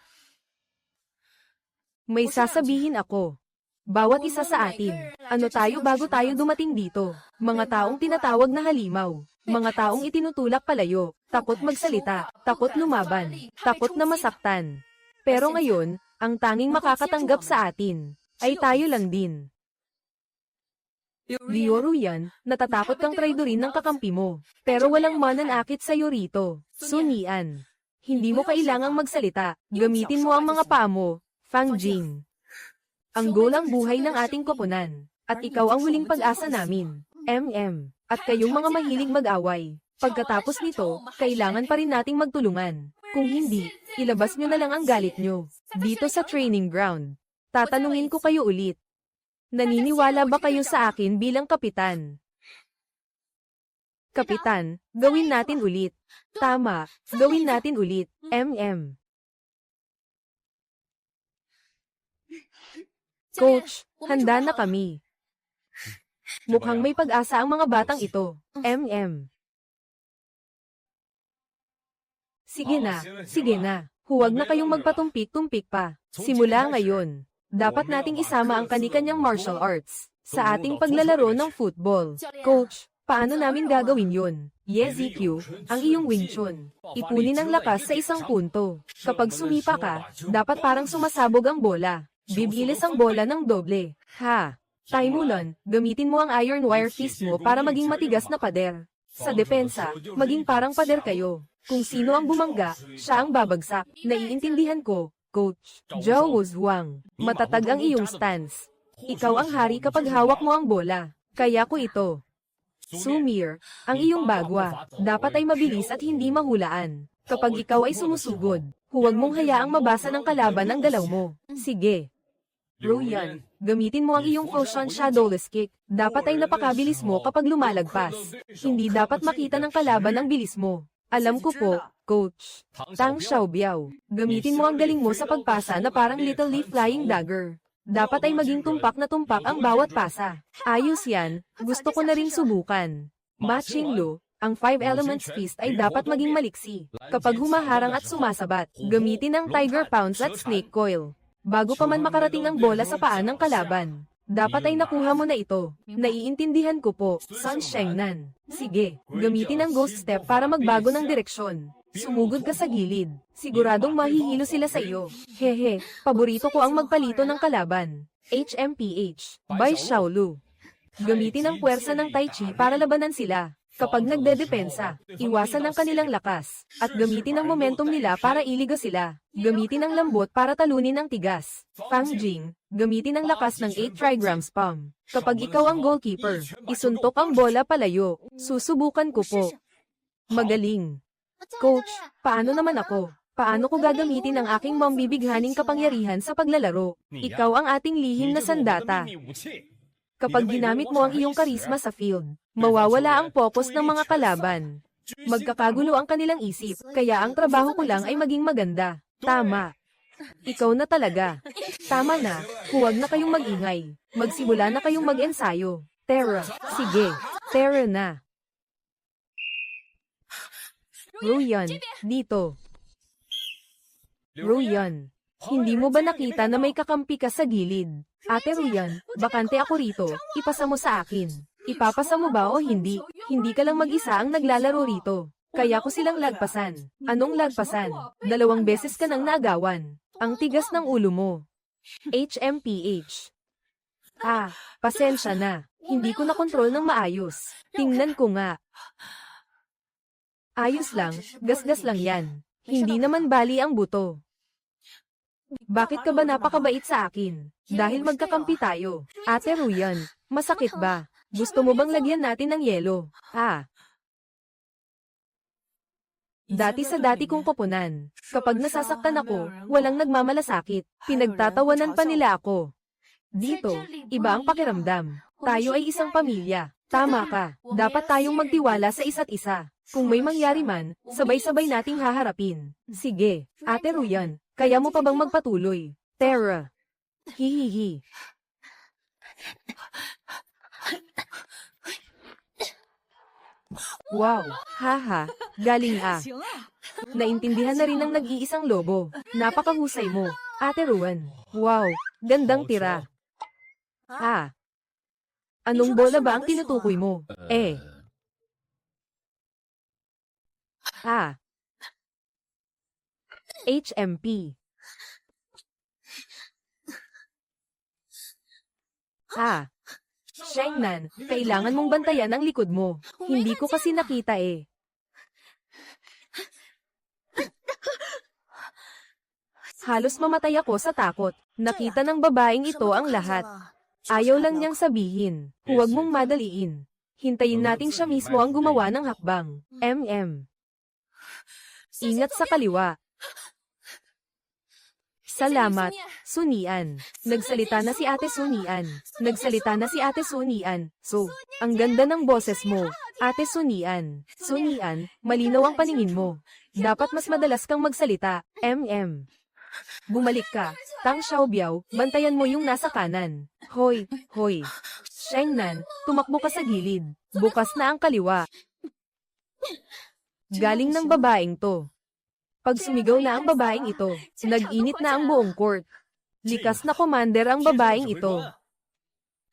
May sasabihin ako. Bawat isa sa atin, ano tayo bago tayo dumating dito? Mga taong tinatawag na halimaw. Mga taong itinutulak palayo, takot magsalita, takot lumaban, takot na masaktan. Pero ngayon, ang tanging makakatanggap sa atin, ay tayo lang din. Lioro yan, natatakot kang traidorin ng kakampi mo. Pero walang mananakit sa'yo rito. Sunian. Hindi mo kailangang magsalita, gamitin mo ang mga paa mo. Fang Jing. Ang goal ang buhay ng ating koponan. At ikaw ang huling pag-asa namin. At kayong mga mahilig mag-away. Pagkatapos nito, kailangan pa rin nating magtulungan. Kung hindi, ilabas nyo na lang ang galit nyo. Dito sa training ground. Tatanungin ko kayo ulit. Naniniwala ba kayo sa akin bilang kapitan? Kapitan, gawin natin ulit. Tama, gawin natin ulit. Coach, handa na kami. Mukhang may pag-asa ang mga batang ito. Sige na. Huwag na kayong magpatumpik-tumpik pa. Simula ngayon, dapat nating isama ang kani-kanyang martial arts sa ating paglalaro ng football. Coach, paano namin gagawin yun? ZQ, ang iyong Wing Chun. Ipunin ang lakas sa isang punto. Kapag sumipa ka, dapat parang sumasabog ang bola. Bibilis ang bola ng doble. Ha! Taimulon, gamitin mo ang iron wire fist mo para maging matigas na pader. Sa depensa, maging parang pader kayo. Kung sino ang bumangga, siya ang babagsak. Naiintindihan ko, Coach. Zhao Wuzhuang. Matatag ang iyong stance. Ikaw ang hari kapag hawak mo ang bola. Kaya ko ito. Sumir, ang iyong bagwa, dapat ay mabilis at hindi mahulaan. Kapag ikaw ay sumusugod, huwag mong hayaang mabasa ng kalaban ang galaw mo. Sige. Ruyan, gamitin mo ang iyong fusion shadowless kick. Dapat ay napakabilis mo kapag lumalagpas. Hindi dapat makita ng kalaban ang bilis mo. Alam ko po, Coach. Tang Xiaobiao, gamitin mo ang galing mo sa pagpasa na parang little leaf flying dagger. Dapat ay maging tumpak na tumpak ang bawat pasa. Ayos yan, gusto ko na ring subukan. Ma Qinglu, ang 5 elements fist ay dapat maging maliksi. Kapag humaharang at sumasabat, gamitin ang tiger pounce at snake coil. Bago pa man makarating ang bola sa paa ng kalaban, dapat ay nakuha mo na ito. Naiintindihan ko po, Sun Shengnan. Sige, gamitin ang ghost step para magbago ng direksyon. Sumugod ka sa gilid. Siguradong mahihilo sila sa iyo. Hehe, paborito ko ang magpalito ng kalaban. HMPH, by Xiaolu. Gamitin ang puwersa ng Tai Chi para labanan sila. Kapag nagdedepensa, iwasan ang kanilang lakas, at gamitin ang momentum nila para iliga sila. Gamitin ang lambot para talunin ang tigas. Fang Jing, gamitin ang lakas ng 8 trigrams palm. Kapag ikaw ang goalkeeper, isuntok ang bola palayo. Susubukan ko po. Magaling. Coach, paano naman ako? Paano ko gagamitin ang aking mambibighaning kapangyarihan sa paglalaro? Ikaw ang ating lihim na sandata. Kapag ginamit mo ang iyong karisma sa field, mawawala ang focus ng mga kalaban. Magkakagulo ang kanilang isip, kaya ang trabaho ko lang ay maging maganda. Tama. Ikaw na talaga. Tama na, huwag na kayong mag-ingay. Magsimula na kayong mag-ensayo. Terra, sige. Terra na. Ruyan, dito. Ruyan, hindi mo ba nakita na may kakampi ka sa gilid? Ate Ruyan, bakante ako rito, ipasa mo sa akin. Ipapasa mo ba o hindi? Hindi ka lang mag-isa ang naglalaro rito. Kaya ko silang lagpasan. Anong lagpasan? 2 beses ka nang naagawan. Ang tigas ng ulo mo. HMPH. Pasensya na. Hindi ko na kontrol ng maayos. Tingnan ko nga. Ayos lang, gasgas lang yan. Hindi naman bali ang buto. Bakit ka ba napakabait sa akin? Dahil magkakampi tayo. Ate Ruyan, masakit ba? Gusto mo bang lagyan natin ng yelo? Dati sa dati kong koponan. Kapag nasasaktan ako, walang nagmamalasakit. Pinagtatawanan pa nila ako. Dito, iba ang pakiramdam. Tayo ay isang pamilya. Tama ka, dapat tayong magtiwala sa isa't isa. Kung may mangyari man, sabay-sabay nating haharapin. Sige, Ate Ruyan, kaya mo pa bang magpatuloy? Terra. Hihihi. Wow, haha, galing Naintindihan na rin ng nag-iisang lobo. Napakahusay mo, Ate Ruan. Wow, gandang tira. Anong bola ba ang tinutukoy mo? HMP. Shengnan, kailangan mong bantayan ang likod mo. Hindi ko kasi nakita Halos mamatay ako sa takot. Nakita ng babaeng ito ang lahat. Ayaw lang niyang sabihin. Huwag mong madaliin. Hintayin nating siya mismo ang gumawa ng hakbang. Ingat sa kaliwa. Salamat, Sunian. Nagsalita na si Ate Sunian. So, ang ganda ng boses mo, Ate Sunian. Sunian, malinaw ang paningin mo. Dapat mas madalas kang magsalita, Bumalik ka. Tang Xiaobiao, bantayan mo yung nasa kanan. Hoy. Shengnan, tumakbo ka sa gilid. Bukas na ang kaliwa. Galing ng babaeng to. Pag sumigaw na ang babaeng ito, nag-init na ang buong court. Likas na commander ang babaeng ito.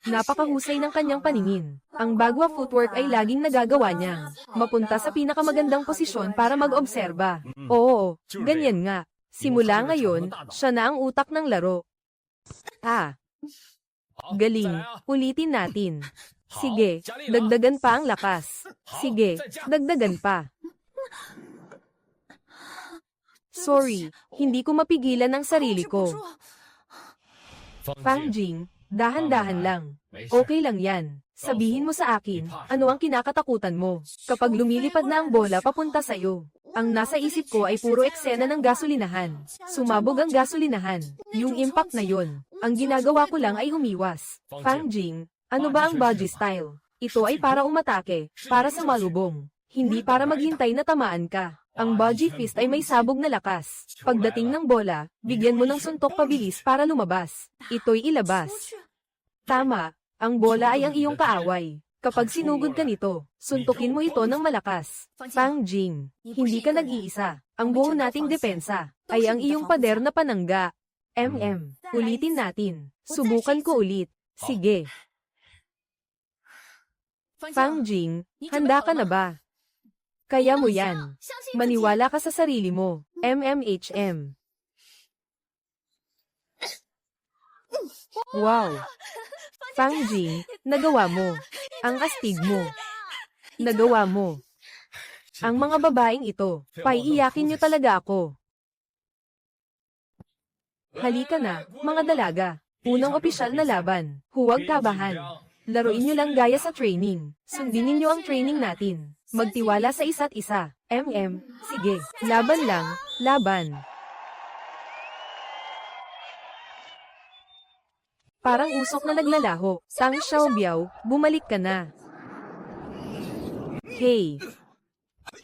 Napakahusay ng kanyang paningin. Ang bagwa footwork ay laging nagagawa niya. Mapunta sa pinakamagandang posisyon para mag-obserba. Oo, ganyan nga. Simula ngayon, siya na ang utak ng laro. Ah, galing. Ulitin natin. Sige, dagdagan pa ang lakas. Sige, dagdagan pa. Sorry, hindi ko mapigilan ang sarili ko. Fang Jing, dahan-dahan lang. Okay lang yan. Sabihin mo sa akin, ano ang kinakatakutan mo? Kapag lumilipad na ang bola papunta sa'yo. Ang nasa isip ko ay puro eksena ng gasolinahan. Sumabog ang gasolinahan. Yung impact na yon. Ang ginagawa ko lang ay umiwas. Fang Jing, ano ba ang body style? Ito ay para umatake, para sa malubong. Hindi para maghintay na tamaan ka. Ang body fist ay may sabog na lakas. Pagdating ng bola, bigyan mo ng suntok pabilis para lumabas. Ito'y ilabas. Tama, ang bola ay ang iyong kaaway. Kapag sinugod ka nito, suntukin mo ito ng malakas. Fang Jing, hindi ka nag-iisa. Ang buo nating depensa ay ang iyong pader na panangga. Ulitin natin. Subukan ko ulit. Sige. Fang Jing, handa ka na ba? Kaya mo yan. Maniwala ka sa sarili mo. Wow! Fang Jing, nagawa mo. Ang astig mo. Nagawa mo. Ang mga babaeng ito, paiiyakin niyo talaga ako. Halika na, mga dalaga. Unang opisyal na laban. Huwag kabahan. Laruin niyo lang gaya sa training. Sundin niyo ang training natin. Magtiwala sa isa't isa. Sige, laban lang, laban. Parang usok na naglalaho. Tang Xiaobiao, bumalik ka na. Hey.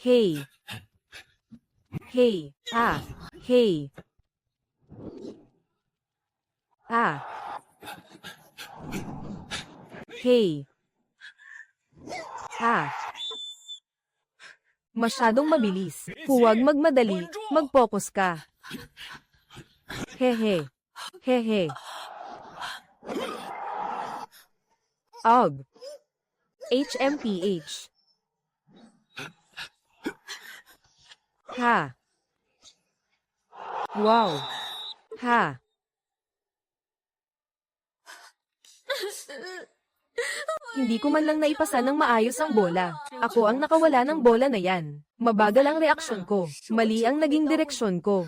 Hey. Hey. Ah. Hey. Ah. Hey. Ah. Masyadong mabilis. Huwag magmadali, mag-focus ka. Hehe. Hehe. Og. HMPH. Ha. Wow. Ha. Hindi ko man lang naipasa ng maayos ang bola. Ako ang nakawala ng bola na yan. Mabagal ang reaksyon ko. Mali ang naging direksyon ko.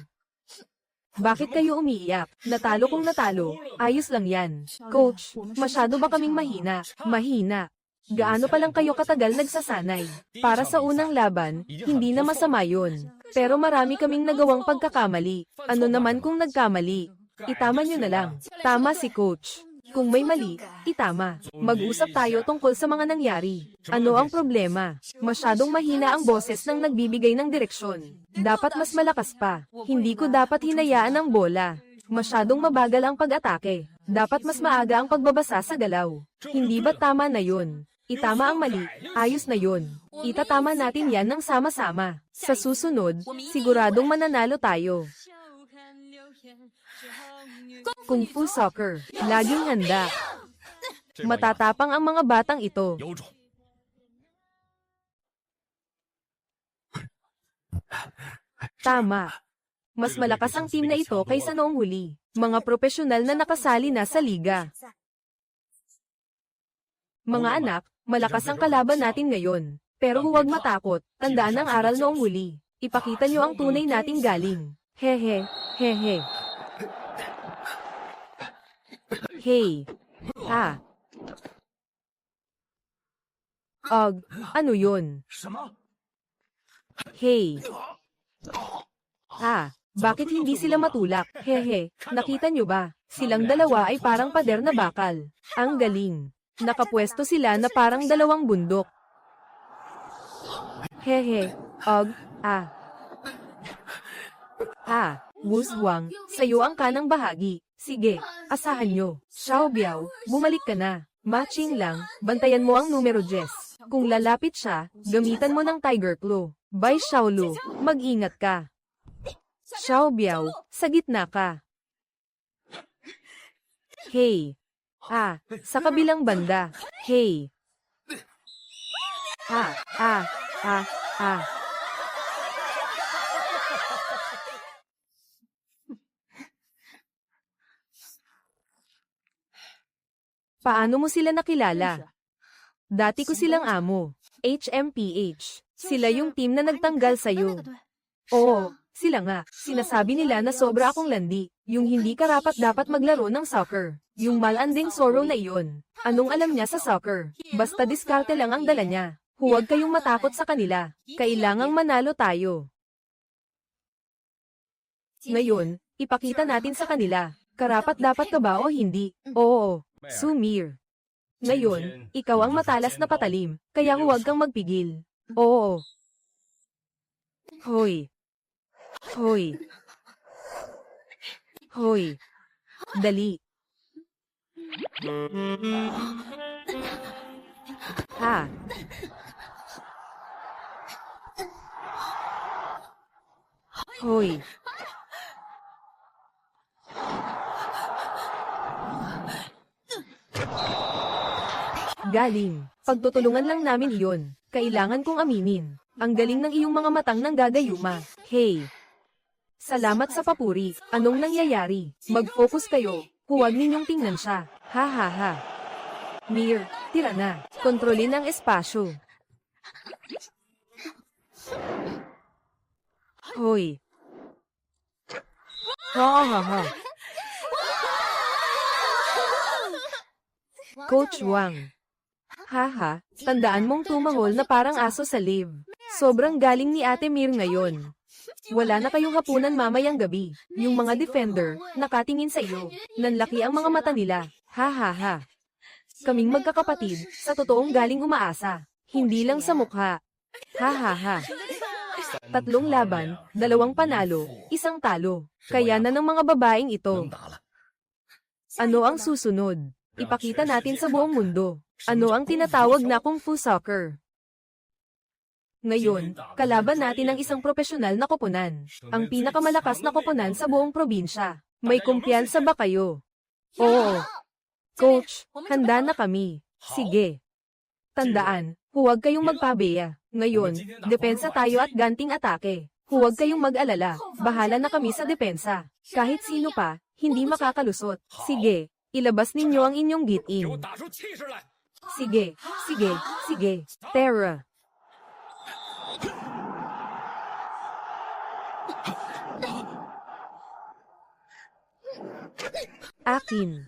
Bakit kayo umiiyak? Natalo kung natalo. Ayos lang yan. Coach, masyado ba kaming mahina? Mahina. Gaano pa lang kayo katagal nagsasanay? Para sa unang laban, hindi na masama yun. Pero marami kaming nagawang pagkakamali. Ano naman kung nagkamali? Itama nyo na lang. Tama si Coach. Kung may mali, itama. Mag-usap tayo tungkol sa mga nangyari. Ano ang problema? Masyadong mahina ang boses ng nagbibigay ng direksyon. Dapat mas malakas pa. Hindi ko dapat hinayaan ang bola. Masyadong mabagal ang pag-atake. Dapat mas maaga ang pagbabasa sa galaw. Hindi ba tama na yun? Itama ang mali. Ayos na yun. Itatama natin yan ng sama-sama. Sa susunod, siguradong mananalo tayo. Kung Fu Soccer, laging handa. Matatapang ang mga batang ito. Tama. Mas malakas ang team na ito kaysa noong huli. Mga profesional na nakasali na sa liga. Mga anak, malakas ang kalaban natin ngayon. Pero huwag matakot, tandaan ang aral noong huli. Ipakita nyo ang tunay nating galing. Hehe, hehe. Hey. Ah. Og, ano yun? Hey. Ah, bakit hindi sila matulak? Hehe, nakita nyo ba? Silang dalawa ay parang pader na bakal. Ang galing. Nakapwesto sila na parang dalawang bundok. Hehe, og, ah. Ah, Wuswang, sayo ang kanang bahagi. Sige, asahan nyo. Xiaobiao, bumalik ka na. Matching lang, bantayan mo ang numero 10. Kung lalapit siya, gamitan mo ng Tiger Claw. Bye Xiaolu, mag-ingat ka. Xiaobiao, sa gitna ka. Hey. Ah, sa kabilang banda. Hey. Ah, ah, ah, ah. Paano mo sila nakilala? Dati ko silang amo. HMPH. Sila yung team na nagtanggal sa'yo. Oo, sila nga. Sinasabi nila na sobra akong landi. Yung hindi karapat dapat maglaro ng soccer. Yung malanding sorrow na iyon. Anong alam niya sa soccer? Basta diskarte lang ang dala niya. Huwag kayong matakot sa kanila. Kailangang manalo tayo. Ngayon, ipakita natin sa kanila. Karapat dapat ka ba o hindi? Oo, Sumir. Ngayon, ikaw ang matalas na patalim, kaya huwag kang magpigil. Oo. Hoy. Hoy. Hoy. Dali. Ha. Hoy. Galing. Pagtutulungan lang namin iyon. Kailangan kong aminin. Ang galing ng iyong mga matang ng gagayuma. Hey. Salamat sa papuri. Anong nangyayari? Mag-focus kayo. Huwag ninyong tingnan siya. Ha ha ha. Mir, tira na. Kontrolin ang espasyo. Hoy. Ha ha ha. Coach Wang. Haha, tandaan mong tumangol na parang aso sa live. Sobrang galing ni Ate Mir ngayon. Wala na kayong hapunan mamayang gabi. Yung mga defender, nakatingin sa iyo. Nanlaki ang mga mata nila. Ha ha ha. Kaming magkakapatid, sa totoong galing umaasa. Hindi lang sa mukha. Ha ha ha. 3 laban, 2 panalo, 1 talo. Kaya na ng mga babaeng ito. Ano ang susunod? Ipakita natin sa buong mundo. Ano ang tinatawag na Kung Fu Soccer? Ngayon, kalaban natin ang isang profesional na koponan. Ang pinakamalakas na koponan sa buong probinsya. May kumpiyansa ba kayo? Oo. Coach, handa na kami. Sige. Tandaan, huwag kayong magpabeya. Ngayon, depensa tayo at ganting atake. Huwag kayong mag-alala. Bahala na kami sa depensa. Kahit sino pa, hindi makakalusot. Sige, ilabas ninyo ang inyong get-in. Sige, sige, sige. Terra. Akin.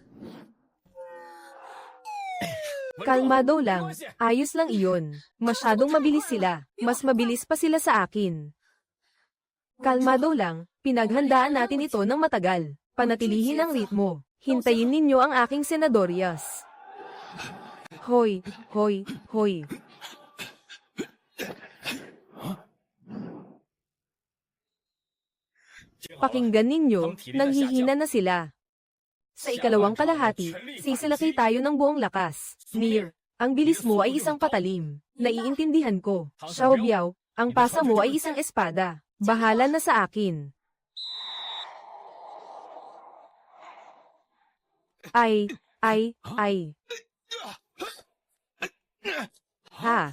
Kalmado lang. Ayos lang iyon. Masyadong mabilis sila. Mas mabilis pa sila sa akin. Kalmado lang. Pinaghandaan natin ito ng matagal. Panatilihin ang ritmo. Hintayin ninyo ang aking senadoryas. Hoy, hoy, hoy. Pakinggan ninyo, nanghihina na sila. Sa ikalawang kalahati, sisilakay tayo ng buong lakas. Mir, ang bilis mo ay isang patalim. Naiintindihan ko. Xiao Biao, ang pasa mo ay isang espada. Bahala na sa akin. Ay. Ha.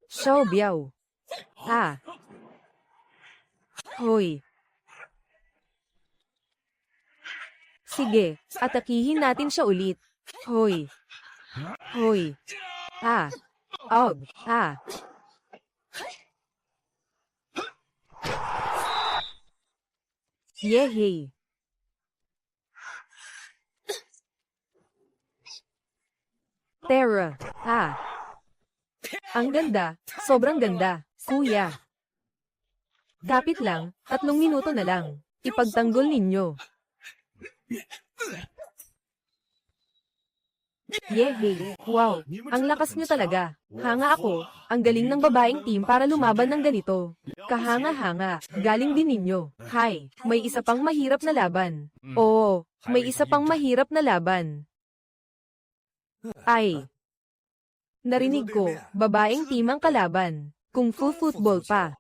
Xiao Biao. Ha. Hoy. Sige, atakihin natin siya ulit. Hoy. Hoy. Ha. Og. Ha. Yehey. Terra. Ha. Ang ganda, sobrang ganda, kuya. Kapit lang, 3 minuto na lang. Ipagtanggol ninyo. Yehey, wow, ang lakas nyo talaga. Hanga ako, ang galing ng babaeng team para lumaban ng ganito. Kahanga-hanga, galing din ninyo. Hay, may isa pang mahirap na laban. Oo, may isa pang mahirap na laban. Ay. Narinig ko, babaeng team ang kalaban. Kung Fu football pa.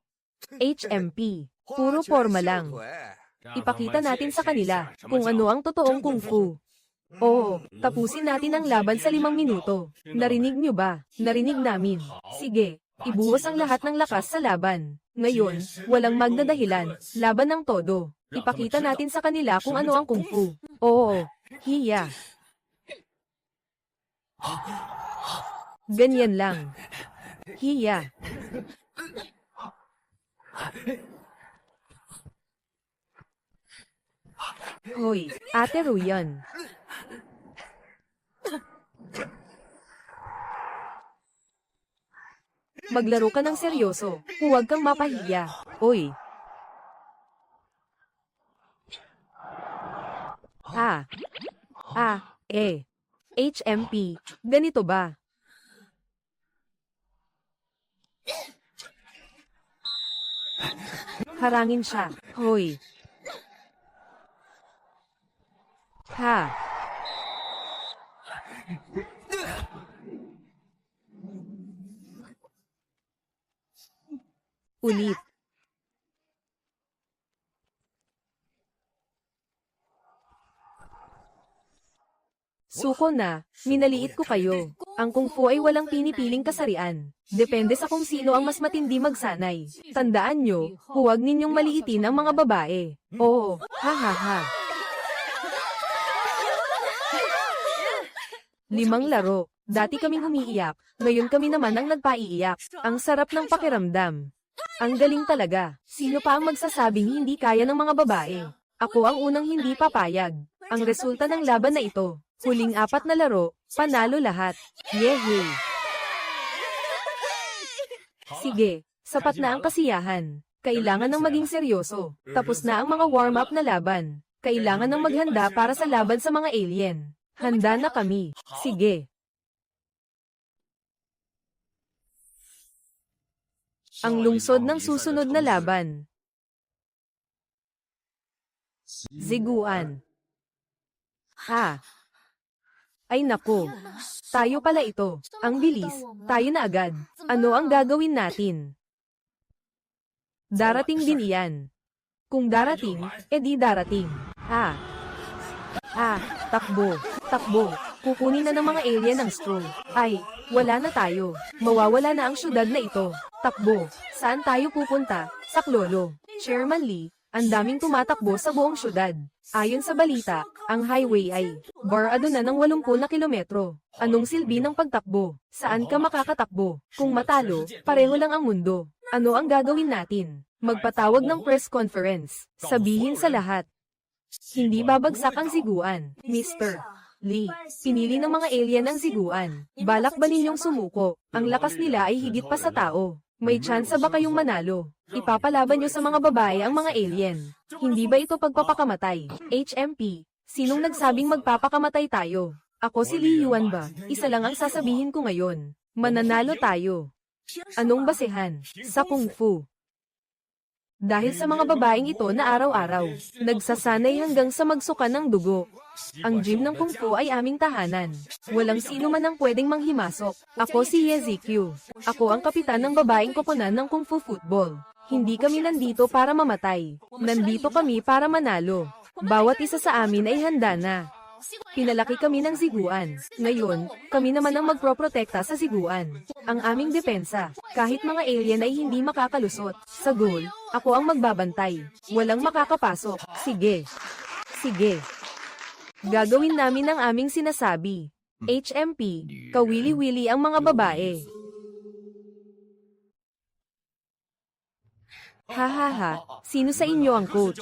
HMP, puro forma lang. Ipakita natin sa kanila kung ano ang totoong Kung Fu. Oo, tapusin natin ang laban sa 5 minuto. Narinig nyo ba? Narinig namin. Sige, ibuhos ang lahat ng lakas sa laban. Ngayon, walang magdadahilan, laban ng todo. Ipakita natin sa kanila kung ano ang Kung Fu. Oo, hiya. Ganyan lang. Hiya. Hoy, Ate Ruyan. Maglaro ka ng seryoso. Huwag kang mapahiya. Oy. HMP. Ganito ba? Harangin siya. Hoy. Ulit. Suko na, minaliit ko kayo. Ang kung fu ay walang pinipiling kasarian. Depende sa kung sino ang mas matindi magsanay. Tandaan nyo, huwag ninyong maliitin ang mga babae. Oo, ha. 5 laro. Dati kaming umiiyak, ngayon kami naman ang nagpaiiyak. Ang sarap ng pakiramdam. Ang galing talaga. Sino pa ang magsasabing hindi kaya ng mga babae? Ako ang unang hindi papayag. Ang resulta ng laban na ito, huling 4 na laro, panalo lahat. Yehey! Sige, sapat na ang kasiyahan. Kailangan ng maging seryoso. Tapos na ang mga warm-up na laban. Kailangan ng maghanda para sa laban sa mga alien. Handa na kami. Sige. Ang lungsod ng susunod na laban. Ziguan. Ay naku. Tayo pala ito. Ang bilis. Tayo na agad. Ano ang gagawin natin? Darating din iyan. Kung darating, edi darating. Takbo. Takbo. Kukunin na ng mga alien ang straw. Ay, wala na tayo. Mawawala na ang syudad na ito. Takbo. Saan tayo pupunta? Sa Klolo. Chairman Lee, ang daming tumatakbo sa buong syudad. Ayon sa balita, ang highway ay barado na ng 80 na kilometro. Anong silbi ng pagtakbo? Saan ka makakatakbo? Kung matalo, pareho lang ang mundo. Ano ang gagawin natin? Magpatawag ng press conference. Sabihin sa lahat. Hindi babagsak ang ziguan, Mr. Lee. Pinili ng mga alien ang ziguan. Balak ba ninyong sumuko? Ang lakas nila ay higit pa sa tao. May tsansa ba kayong manalo? Ipapalaban nyo sa mga babae ang mga alien. Hindi ba ito pagpapakamatay? HMP, sinong nagsabing magpapakamatay tayo? Ako si Lee Yuan ba? Isa lang ang sasabihin ko ngayon. Mananalo tayo. Anong basehan? Sa Kung Fu. Dahil sa mga babaeng ito na araw-araw, nagsasanay hanggang sa magsuka ng dugo. Ang gym ng Kung Fu ay aming tahanan. Walang sino man ang pwedeng manghimasok. Ako si Yezekyu. Ako ang kapitan ng babaeng koponan ng Kung Fu Football. Hindi kami nandito para mamatay. Nandito kami para manalo. Bawat isa sa amin ay handa na. Pinalaki kami ng ziguan. Ngayon, kami naman ang magproprotekta sa ziguan. Ang aming depensa, kahit mga alien ay hindi makakalusot. Sa goal, ako ang magbabantay. Walang makakapasok. Sige. Sige. Gagawin namin ang aming sinasabi. HMP, kawili-wili ang mga babae. Sino sa inyo ang coach?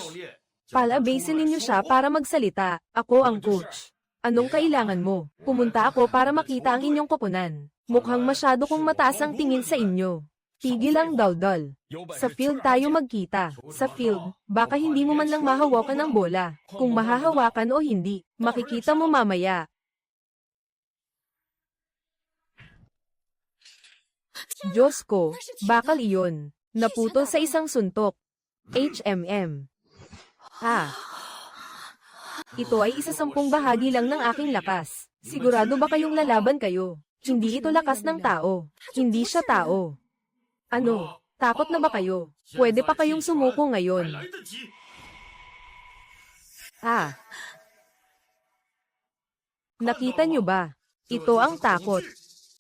Palabasin ninyo siya para magsalita. Ako ang coach. Anong kailangan mo? Pumunta ako para makita ang inyong koponan. Mukhang masyado kong mataas ang tingin sa inyo. Tigil ang daldal. Sa field tayo magkita. Sa field, baka hindi mo man lang mahawakan ang bola. Kung mahahawakan o hindi, makikita mo mamaya. Diyos ko, bakal iyon. Naputol sa isang suntok. HMM. Ito ay 10 bahagi lang ng aking lakas. Sigurado ba kayong lalaban kayo? Hindi ito lakas ng tao. Hindi siya tao. Ano? Takot na ba kayo? Pwede pa kayong sumuko ngayon. Nakita nyo ba? Ito ang takot.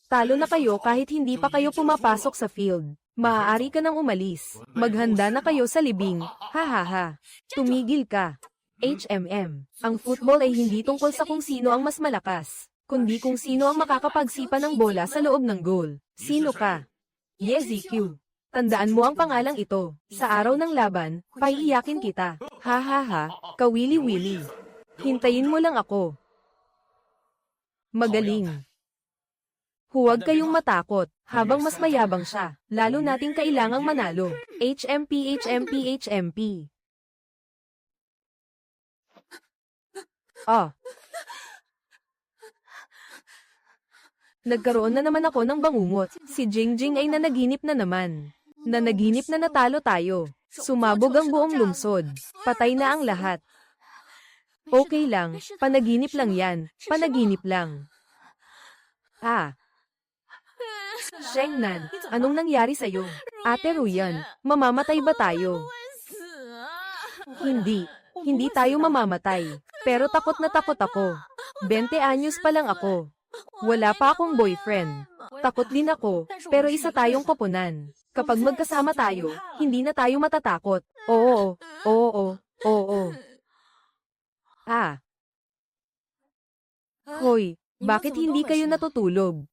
Talo na kayo kahit hindi pa kayo pumapasok sa field. Maaari ka nang umalis. Maghanda na kayo sa libing. Tumigil ka. HMM. Ang football ay hindi tungkol sa kung sino ang mas malakas, kundi kung sino ang makakapagsipa ng bola sa loob ng goal. Sino ka? YZQ. Tandaan mo ang pangalang ito. Sa araw ng laban, paiiyakin kita. Ha ha ha, kawili-wili. Hintayin mo lang ako. Magaling. Huwag kayong matakot, habang mas mayabang siya. Lalo nating kailangang manalo. HMP, HMP, HMP. Ah. Nagkaroon na naman ako ng bangungot. Si Jingjing ay nanaginip na naman. Nanaginip na natalo tayo. Sumabog ang buong lungsod. Patay na ang lahat. Okay lang, panaginip lang yan. Panaginip lang. Ah. Shengnan, anong nangyari sa'yo? Ate Ruyan, mamamatay ba tayo? Hindi. Hindi tayo mamamatay. Pero takot na takot ako. 20 anyos pa lang ako. Wala pa akong boyfriend. Takot din ako, pero isa tayong koponan. Kapag magkasama tayo, hindi na tayo matatakot. Oo, oo, oo. Ah. Hoy, bakit hindi kayo natutulog?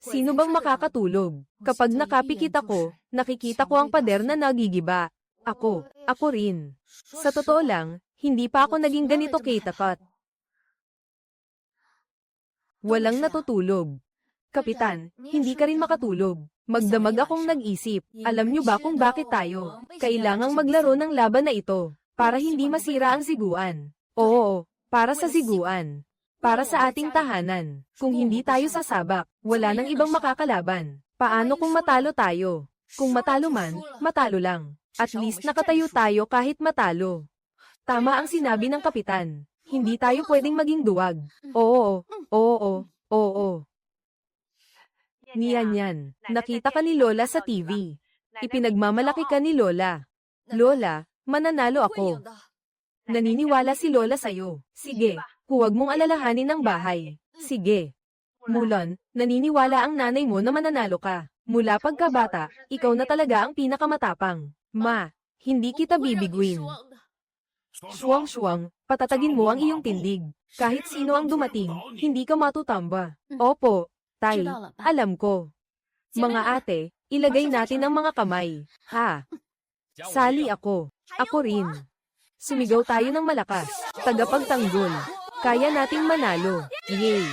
Sino bang makakatulog? Kapag nakapikit ako, nakikita ko ang pader na nagigiba. Ako rin. Sa totoo lang, hindi pa ako naging ganito katapat. Walang natutulog. Kapitan, hindi ka rin makatulog. Magdamag akong nag-isip. Alam niyo ba kung bakit tayo kailangang maglaro ng laban na ito? Para hindi masira ang siguan. Oo, para sa siguan. Para sa ating tahanan. Kung hindi tayo sasabak, wala nang ibang makakalaban. Paano kung matalo tayo? Kung matalo man, matalo lang. At least nakatayo tayo kahit matalo. Tama ang sinabi ng kapitan. Hindi tayo pwedeng maging duwag. Oo, oo, oo. Niyan. Nakita ka ni Lola sa TV. Ipinagmamalaki ka ni Lola. Lola, mananalo ako. Naniniwala si Lola sa'yo. Sige, huwag mong alalahanin ang bahay. Sige. Mulan, naniniwala ang nanay mo na mananalo ka. Mula pagkabata, ikaw na talaga ang pinakamatapang. Ma, hindi kita bibiguin. Shuang-shuang, patatagin mo ang iyong tindig. Kahit sino ang dumating, hindi ka matutamba. Opo, Tay, alam ko. Mga ate, ilagay natin ang mga kamay. Ha? Sali ako. Ako rin. Sumigaw tayo ng malakas. Tagapagtanggol. Kaya nating manalo. Yay!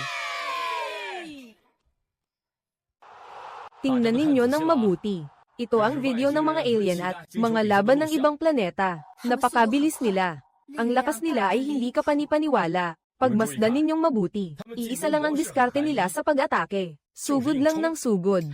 Tingnan ninyo ng mabuti. Ito ang video ng mga alien at mga laban ng ibang planeta. Napakabilis nila. Ang lakas nila ay hindi ka panipaniwala. Pagmasdan ninyong mabuti. Iisa lang ang diskarte nila sa pag-atake. Sugod lang ng sugod.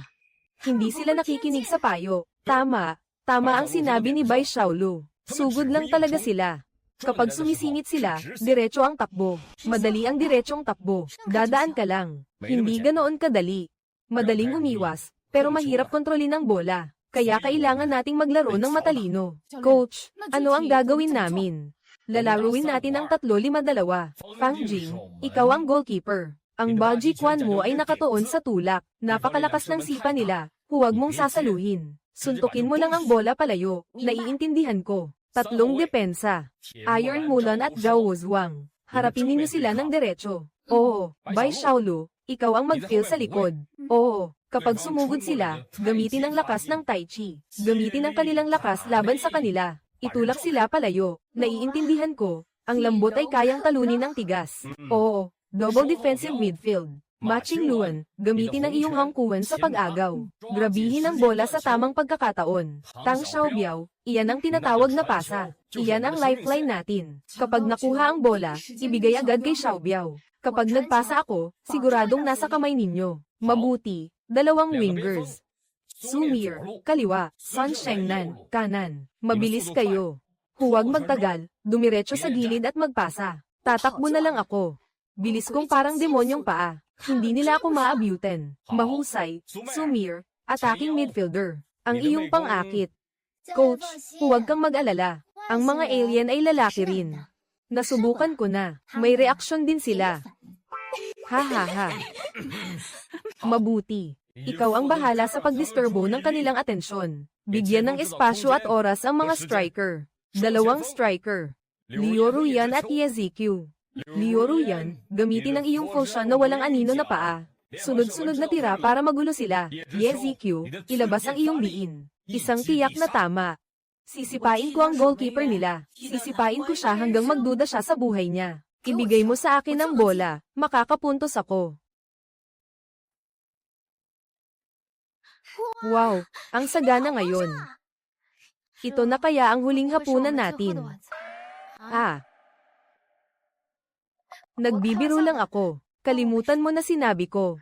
Hindi sila nakikinig sa payo. Tama ang sinabi ni Bai Xiaolu. Sugod lang talaga sila. Kapag sumisingit sila, diretso ang takbo. Madali ang diretsong takbo. Dadaan ka lang. Hindi ganoon kadali. Madaling umiwas, pero mahirap kontrolin ang bola. Kaya kailangan nating maglaro ng matalino. Coach, ano ang gagawin namin? Lalaruin natin ang 3-5-2. Fang Jing, ikaw ang goalkeeper. Ang Baji Quan mo ay nakatuon sa tulak. Napakalakas ng sipa nila. Huwag mong sasaluhin. Suntukin mo lang ang bola palayo. Naiintindihan ko. 3 depensa. Iron Mulan at Zhao Wuzhuang. Harapin ninyo sila ng diretso. Oo, Bai Xiaolu, ikaw ang mag-fill sa likod. Oo, kapag sumugod sila, gamitin ang lakas ng Tai Chi. Gamitin ang kanilang lakas laban sa kanila. Itulak sila palayo. Naiintindihan ko, ang lambot ay kayang talunin ng tigas. Oo, double defensive midfield. Matching Luan, gamitin ang iyong hangkuan sa pag-agaw. Grabihin ang bola sa tamang pagkakataon. Tang Xiaobiao, iyan ang tinatawag na pasa. Iyan ang lifeline natin. Kapag nakuha ang bola, ibigay agad kay Xiaobiao. Kapag nagpasa ako, siguradong nasa kamay ninyo. Mabuti, 2 wingers. Sumir, kaliwa, Sun Shengnan, kanan. Mabilis kayo. Huwag magtagal, dumiretso sa gilid at magpasa. Tatakbo na lang ako. Bilis kong parang demonyong paa. Hindi nila ako maabutin. Mahusay, Sumir, attacking midfielder. Ang iyong pang-akit. Coach, huwag kang mag-alala. Ang mga alien ay lalaki rin. Nasubukan ko na. May reaksyon din sila. Ha ha ha. Mabuti. Ikaw ang bahala sa pagdisturbo ng kanilang atensyon. Bigyan ng espasyo at oras ang mga striker. 2 striker. Liu Ruyan at YZQ. Lioro yan, gamitin ang iyong potion na walang anino na paa. Sunod-sunod na tira para magulo sila. YZQ, ilabas ang iyong diin. Isang tiyak na tama. Sisipain ko ang goalkeeper nila. Sisipain ko siya hanggang magduda siya sa buhay niya. Ibigay mo sa akin ang bola, makakapuntos ako. Wow, ang sagana ngayon. Ito na kaya ang huling hapunan natin. Nagbibiro lang ako. Kalimutan mo na sinabi ko.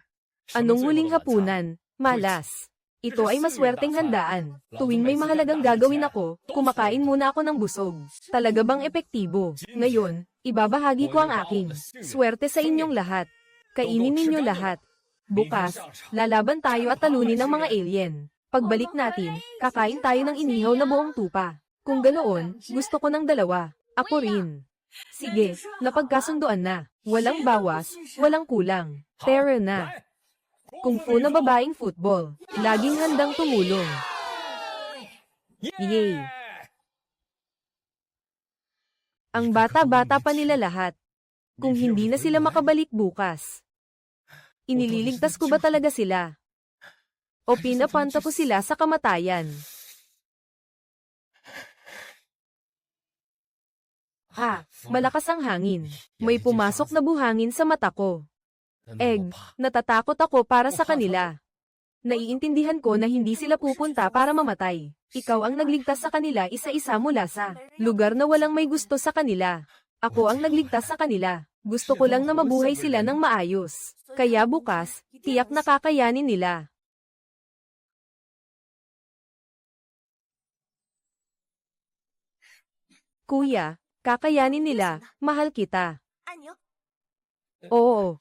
Anong huling hapunan? Malas. Ito ay maswerteng handaan. Tuwing may mahalagang gagawin ako, kumakain muna ako ng busog. Talaga bang epektibo? Ngayon, ibabahagi ko ang aking. Swerte sa inyong lahat. Kainin ninyo lahat. Bukas, lalaban tayo at talunin ang mga alien. Pagbalik natin, kakain tayo ng inihaw na buong tupa. Kung ganoon, gusto ko ng dalawa. Ako rin. Sige, napagkasunduan na. Walang bawas, walang kulang. Terror na. Kung fu na babaeng football, laging handang tumulong. Yay! Ang bata-bata pa nila lahat. Kung hindi na sila makabalik bukas. Inililigtas ko ba talaga sila? O pinapanta ko sila sa kamatayan? Malakas ang hangin. May pumasok na buhangin sa mata ko. Natatakot ako para sa kanila. Naiintindihan ko na hindi sila pupunta para mamatay. Ikaw ang nagligtas sa kanila isa-isa mula sa lugar na walang may gusto sa kanila. Ako ang nagligtas sa kanila. Gusto ko lang na mabuhay sila ng maayos. Kaya bukas, tiyak na kakayanin nila. Kuya, kakayanin nila, mahal kita. Oo.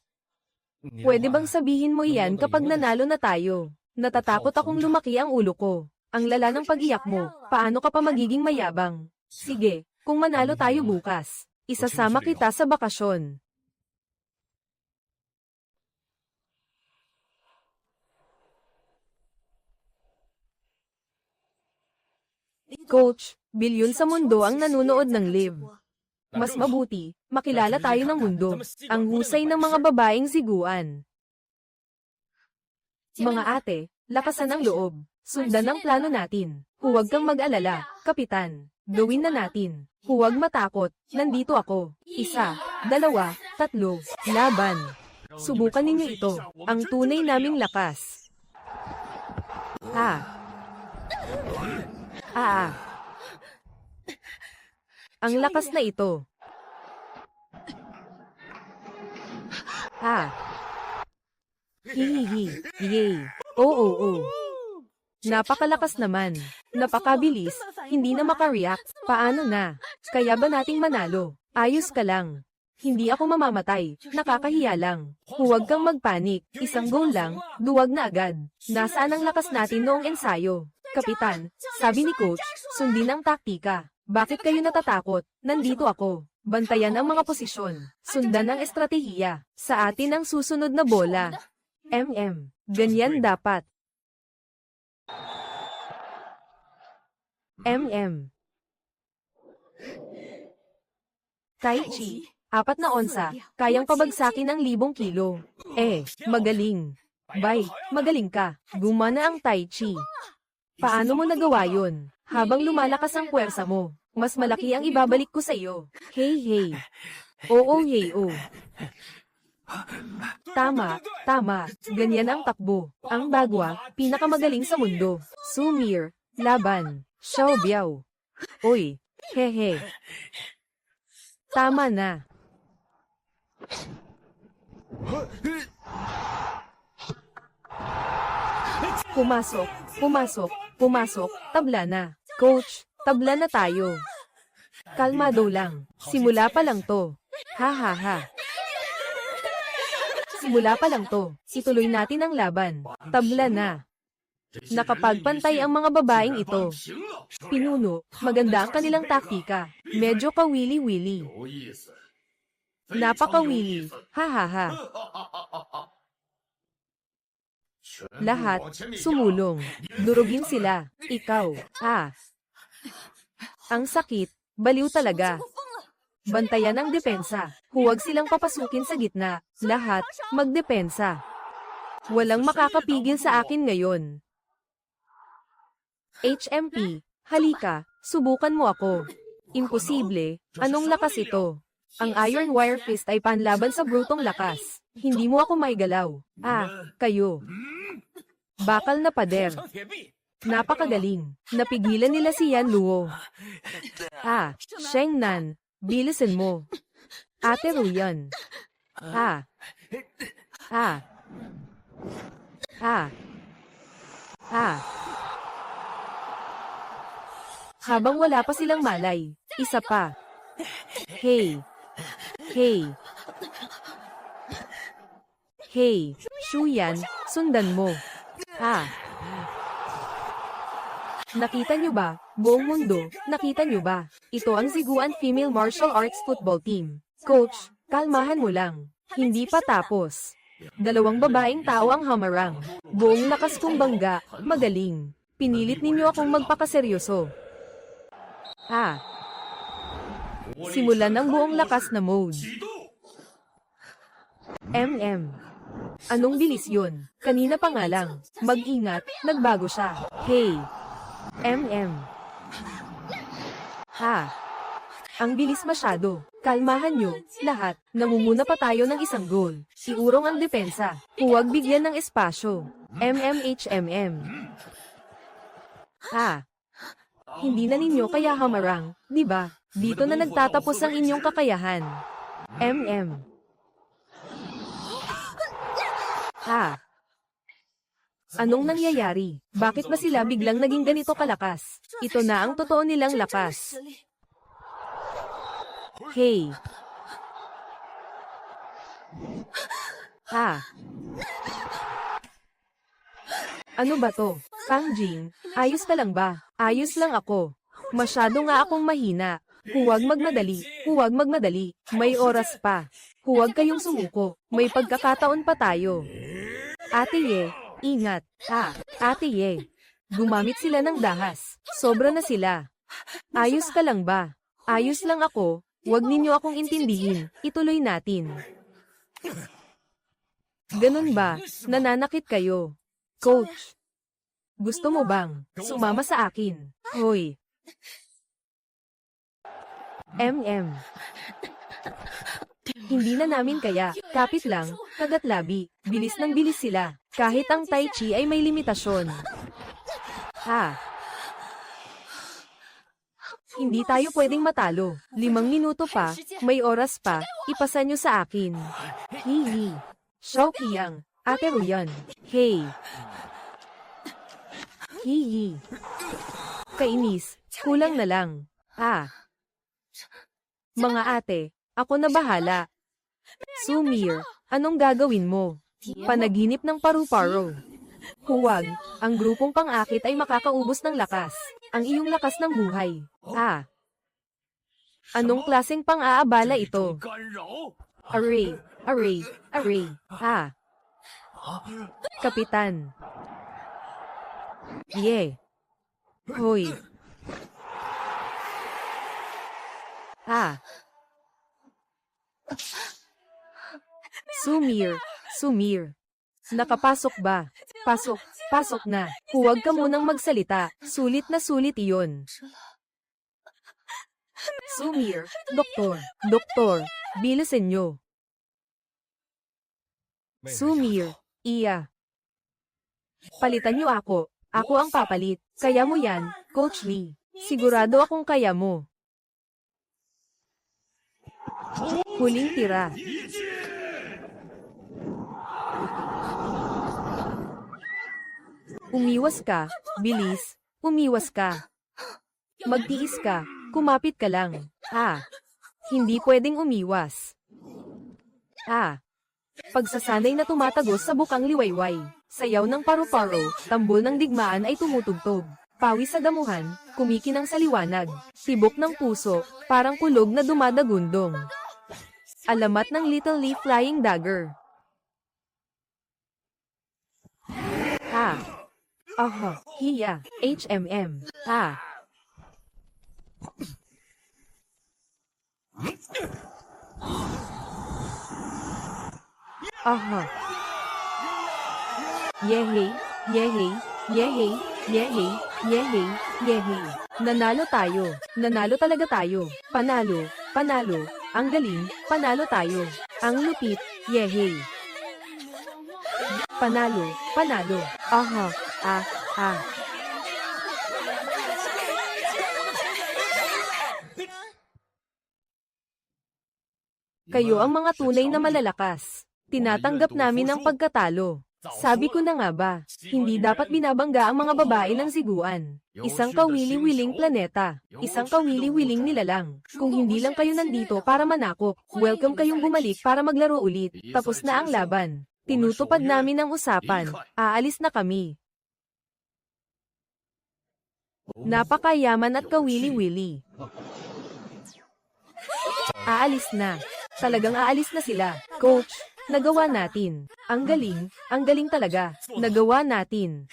Pwede bang sabihin mo iyan kapag nanalo na tayo? Natatakot akong lumaki ang ulo ko. Ang lala ng pag-iyak mo, paano ka pa magiging mayabang? Sige, kung manalo tayo bukas, isasama kita sa bakasyon. Coach, bilyon sa mundo ang nanonood ng live. Mas mabuti, makilala tayo ng mundo. Ang husay ng mga babaeng siguan. Mga ate, lakasan ang loob. Sundan ang plano natin. Huwag kang mag-alala, kapitan. Gawin na natin. Huwag matakot, nandito ako. 1, 2, 3, laban. Subukan ninyo ito, ang tunay naming lakas. Ang lakas na ito. Hihihi, yay. Oo. Napakalakas naman. Napakabilis, hindi na makareact. Paano na? Kaya ba nating manalo? Ayos ka lang. Hindi ako mamamatay, nakakahiya lang. Huwag kang magpanik, isang goal lang, duwag na agad. Nasaan ang lakas natin noong ensayo? Kapitan, sabi ni Coach, sundin ang taktika. Bakit kayo natatakot? Nandito ako. Bantayan ang mga posisyon. Sundan ang estratehiya. Sa atin ang susunod na bola. Ganyan dapat. Tai Chi, 4 na onsa, kayang pabagsakin ang 1,000 kilo. Magaling. Magaling ka. Gumana ang Tai Chi. Paano mo nagawa yun? Habang lumalakas ang puwersa mo, mas malaki ang ibabalik ko sa iyo. Hey. Oo. Tama. Ganyan ang takbo. Ang bagwa, pinakamagaling sa mundo. Sumir, laban, Xiao Biao. Oy, hehe. Tama na. Pumasok, tabla na. Coach, tabla na tayo. Kalmado lang. Simula pa lang to. Ha. Simula pa lang to. Ituloy natin ang laban. Tabla na. Nakapagpantay ang mga babaeng ito. Pinuno, maganda ang kanilang taktika. Medyo kawili-wili. Napakawili. Ha. Lahat, sumulong. Durugin sila. Ikaw. Ang sakit. Baliw talaga. Bantayan ang depensa. Huwag silang papasukin sa gitna. Lahat, magdepensa. Walang makakapigil sa akin ngayon. HMP, halika, subukan mo ako. Imposible, anong lakas ito? Ang Iron Wire Fist ay panlaban sa brutong lakas. Hindi mo ako maigalaw. Kayo. Bakal na pader. Napakagaling. Napigilan nila si Yan Luo. Sheng Nan, bilisin mo. Ate Ruyan. Habang wala pa silang malay, isa pa. Hey. Shuyan, sundan mo. Nakita nyo ba? Buong mundo, nakita nyo ba? Ito ang Ziguan Female Martial Arts Football Team. Coach, kalmahan mo lang. Hindi pa tapos. 2 babaeng tao ang hamarang. Buong lakas kong bangga, magaling. Pinilit ninyo akong magpakaseryoso. Simulan ang buong lakas na mode. Anong bilis yun? Kanina pa nga lang. Mag-ingat, nagbago siya. Hey. Ang bilis masyado. Kalmahan nyo, lahat. Namumuna pa tayo ng isang goal. Iurong ang depensa. Huwag bigyan ng espasyo. Hindi na ninyo kaya hamarang, di ba? Dito na nagtatapos ang inyong kakayahan. Anong nangyayari? Bakit ba sila biglang naging ganito kalakas? Ito na ang totoo nilang lakas. Hey. Ano ba to? Kang Jing, ayos ka lang ba? Ayos lang ako. Masyado nga akong mahina. Huwag magmadali. May oras pa. Huwag kayong sumuko. May pagkakataon pa tayo. Ate Ye, ingat. Ate Ye. Gumamit sila ng dahas. Sobra na sila. Ayos ka lang ba? Ayos lang ako. Huwag ninyo akong intindihin. Ituloy natin. Ganun ba? Nananakit kayo. Coach. Gusto mo bang sumama sa akin? Hoy. Hindi na namin kaya. Kapit lang, kagat labi. Bilis ng bilis sila. Kahit ang Tai Chi ay may limitasyon. Hindi tayo pwedeng matalo. 5 minuto pa, may oras pa, ipasa nyo sa akin. Hihi. Xiao Qiang, Ate Ruyan. Hey. Hihi. Kainis, kulang na lang. Mga ate, ako na bahala. Sumir, anong gagawin mo? Panaginip ng paru-paro. Huwag, ang grupong pang-akit ay makakaubos ng lakas. Ang iyong lakas ng buhay. Anong klaseng pang-aabala ito? Array. Kapitan. Ye. Hoy. Sumir. Nakapasok ba? Pasok na. Huwag ka munang magsalita. Sulit na sulit iyon. Sumir, Doktor, bilisin nyo. Sumir, Iya. Palitan nyo ako. Ako ang papalit. Kaya mo yan, Coach Lee. Sigurado akong kaya mo. Huling tira. Umiwas ka, bilis, umiwas ka. Magtiis ka, kumapit ka lang. Hindi pwedeng umiwas. Pagsasanay na tumatagos sa bukang liwayway. Sayaw ng paru-paro, tambol ng digmaan ay tumutugtog. Pawis sa damuhan, kumikinang sa liwanag. Tibok ng puso, parang kulog na dumadagundong. Alamat ng Little Leaf Flying Dagger. Hiya, HMM. Aha. Yehey, yehey, yehey, yehey, yehey, yehey. Nanalo tayo. Nanalo talaga tayo. Panalo, panalo. Ang galing, panalo tayo. Ang lupit, yehey. Panalo, panalo. Aha, ah, ah. Kayo ang mga tunay na malalakas. Tinatanggap namin ang pagkatalo. Sabi ko na nga ba, hindi dapat binabangga ang mga babae ng siguan. Isang kawili-wiling planeta. Isang kawili-wiling nilalang. Kung hindi lang kayo nandito para manakop, welcome kayong bumalik para maglaro ulit. Tapos na ang laban. Tinutupad namin ang usapan. Aalis na kami. Napakayaman at kawili-wili. Aalis na. Talagang aalis na sila. Coach, nagawa natin. Ang galing talaga. Nagawa natin.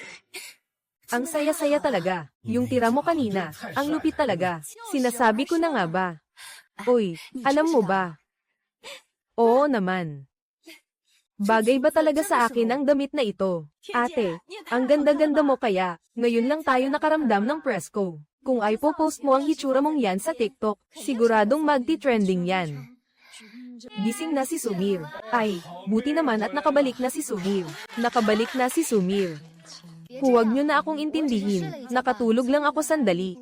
Ang saya-saya talaga. Yung tira mo kanina, ang lupit talaga. Sinasabi ko na nga ba? Uy, alam mo ba? Oo naman. Bagay ba talaga sa akin ang damit na ito? Ate, ang ganda-ganda mo kaya, ngayon lang tayo nakaramdam ng presko. Kung ay post mo ang hitsura mong yan sa TikTok, siguradong magti-trending yan. Gising na si Sumir. Ay, buti naman at nakabalik na si Sumir. Nakabalik na si Sumir. Huwag nyo na akong intindihin, nakatulog lang ako sandali.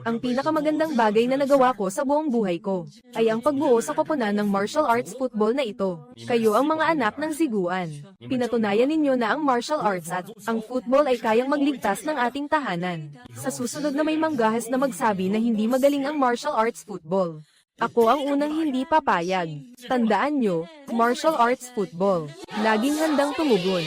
Ang pinakamagandang bagay na nagawa ko sa buong buhay ko, ay ang pagbuo sa koponan ng martial arts football na ito. Kayo ang mga anak ng siguan. Pinatunayan ninyo na ang martial arts at ang football ay kayang magligtas ng ating tahanan. Sa susunod na may manggahas na magsabi na hindi magaling ang martial arts football, ako ang unang hindi papayag. Tandaan nyo, martial arts football. Laging handang tumugon.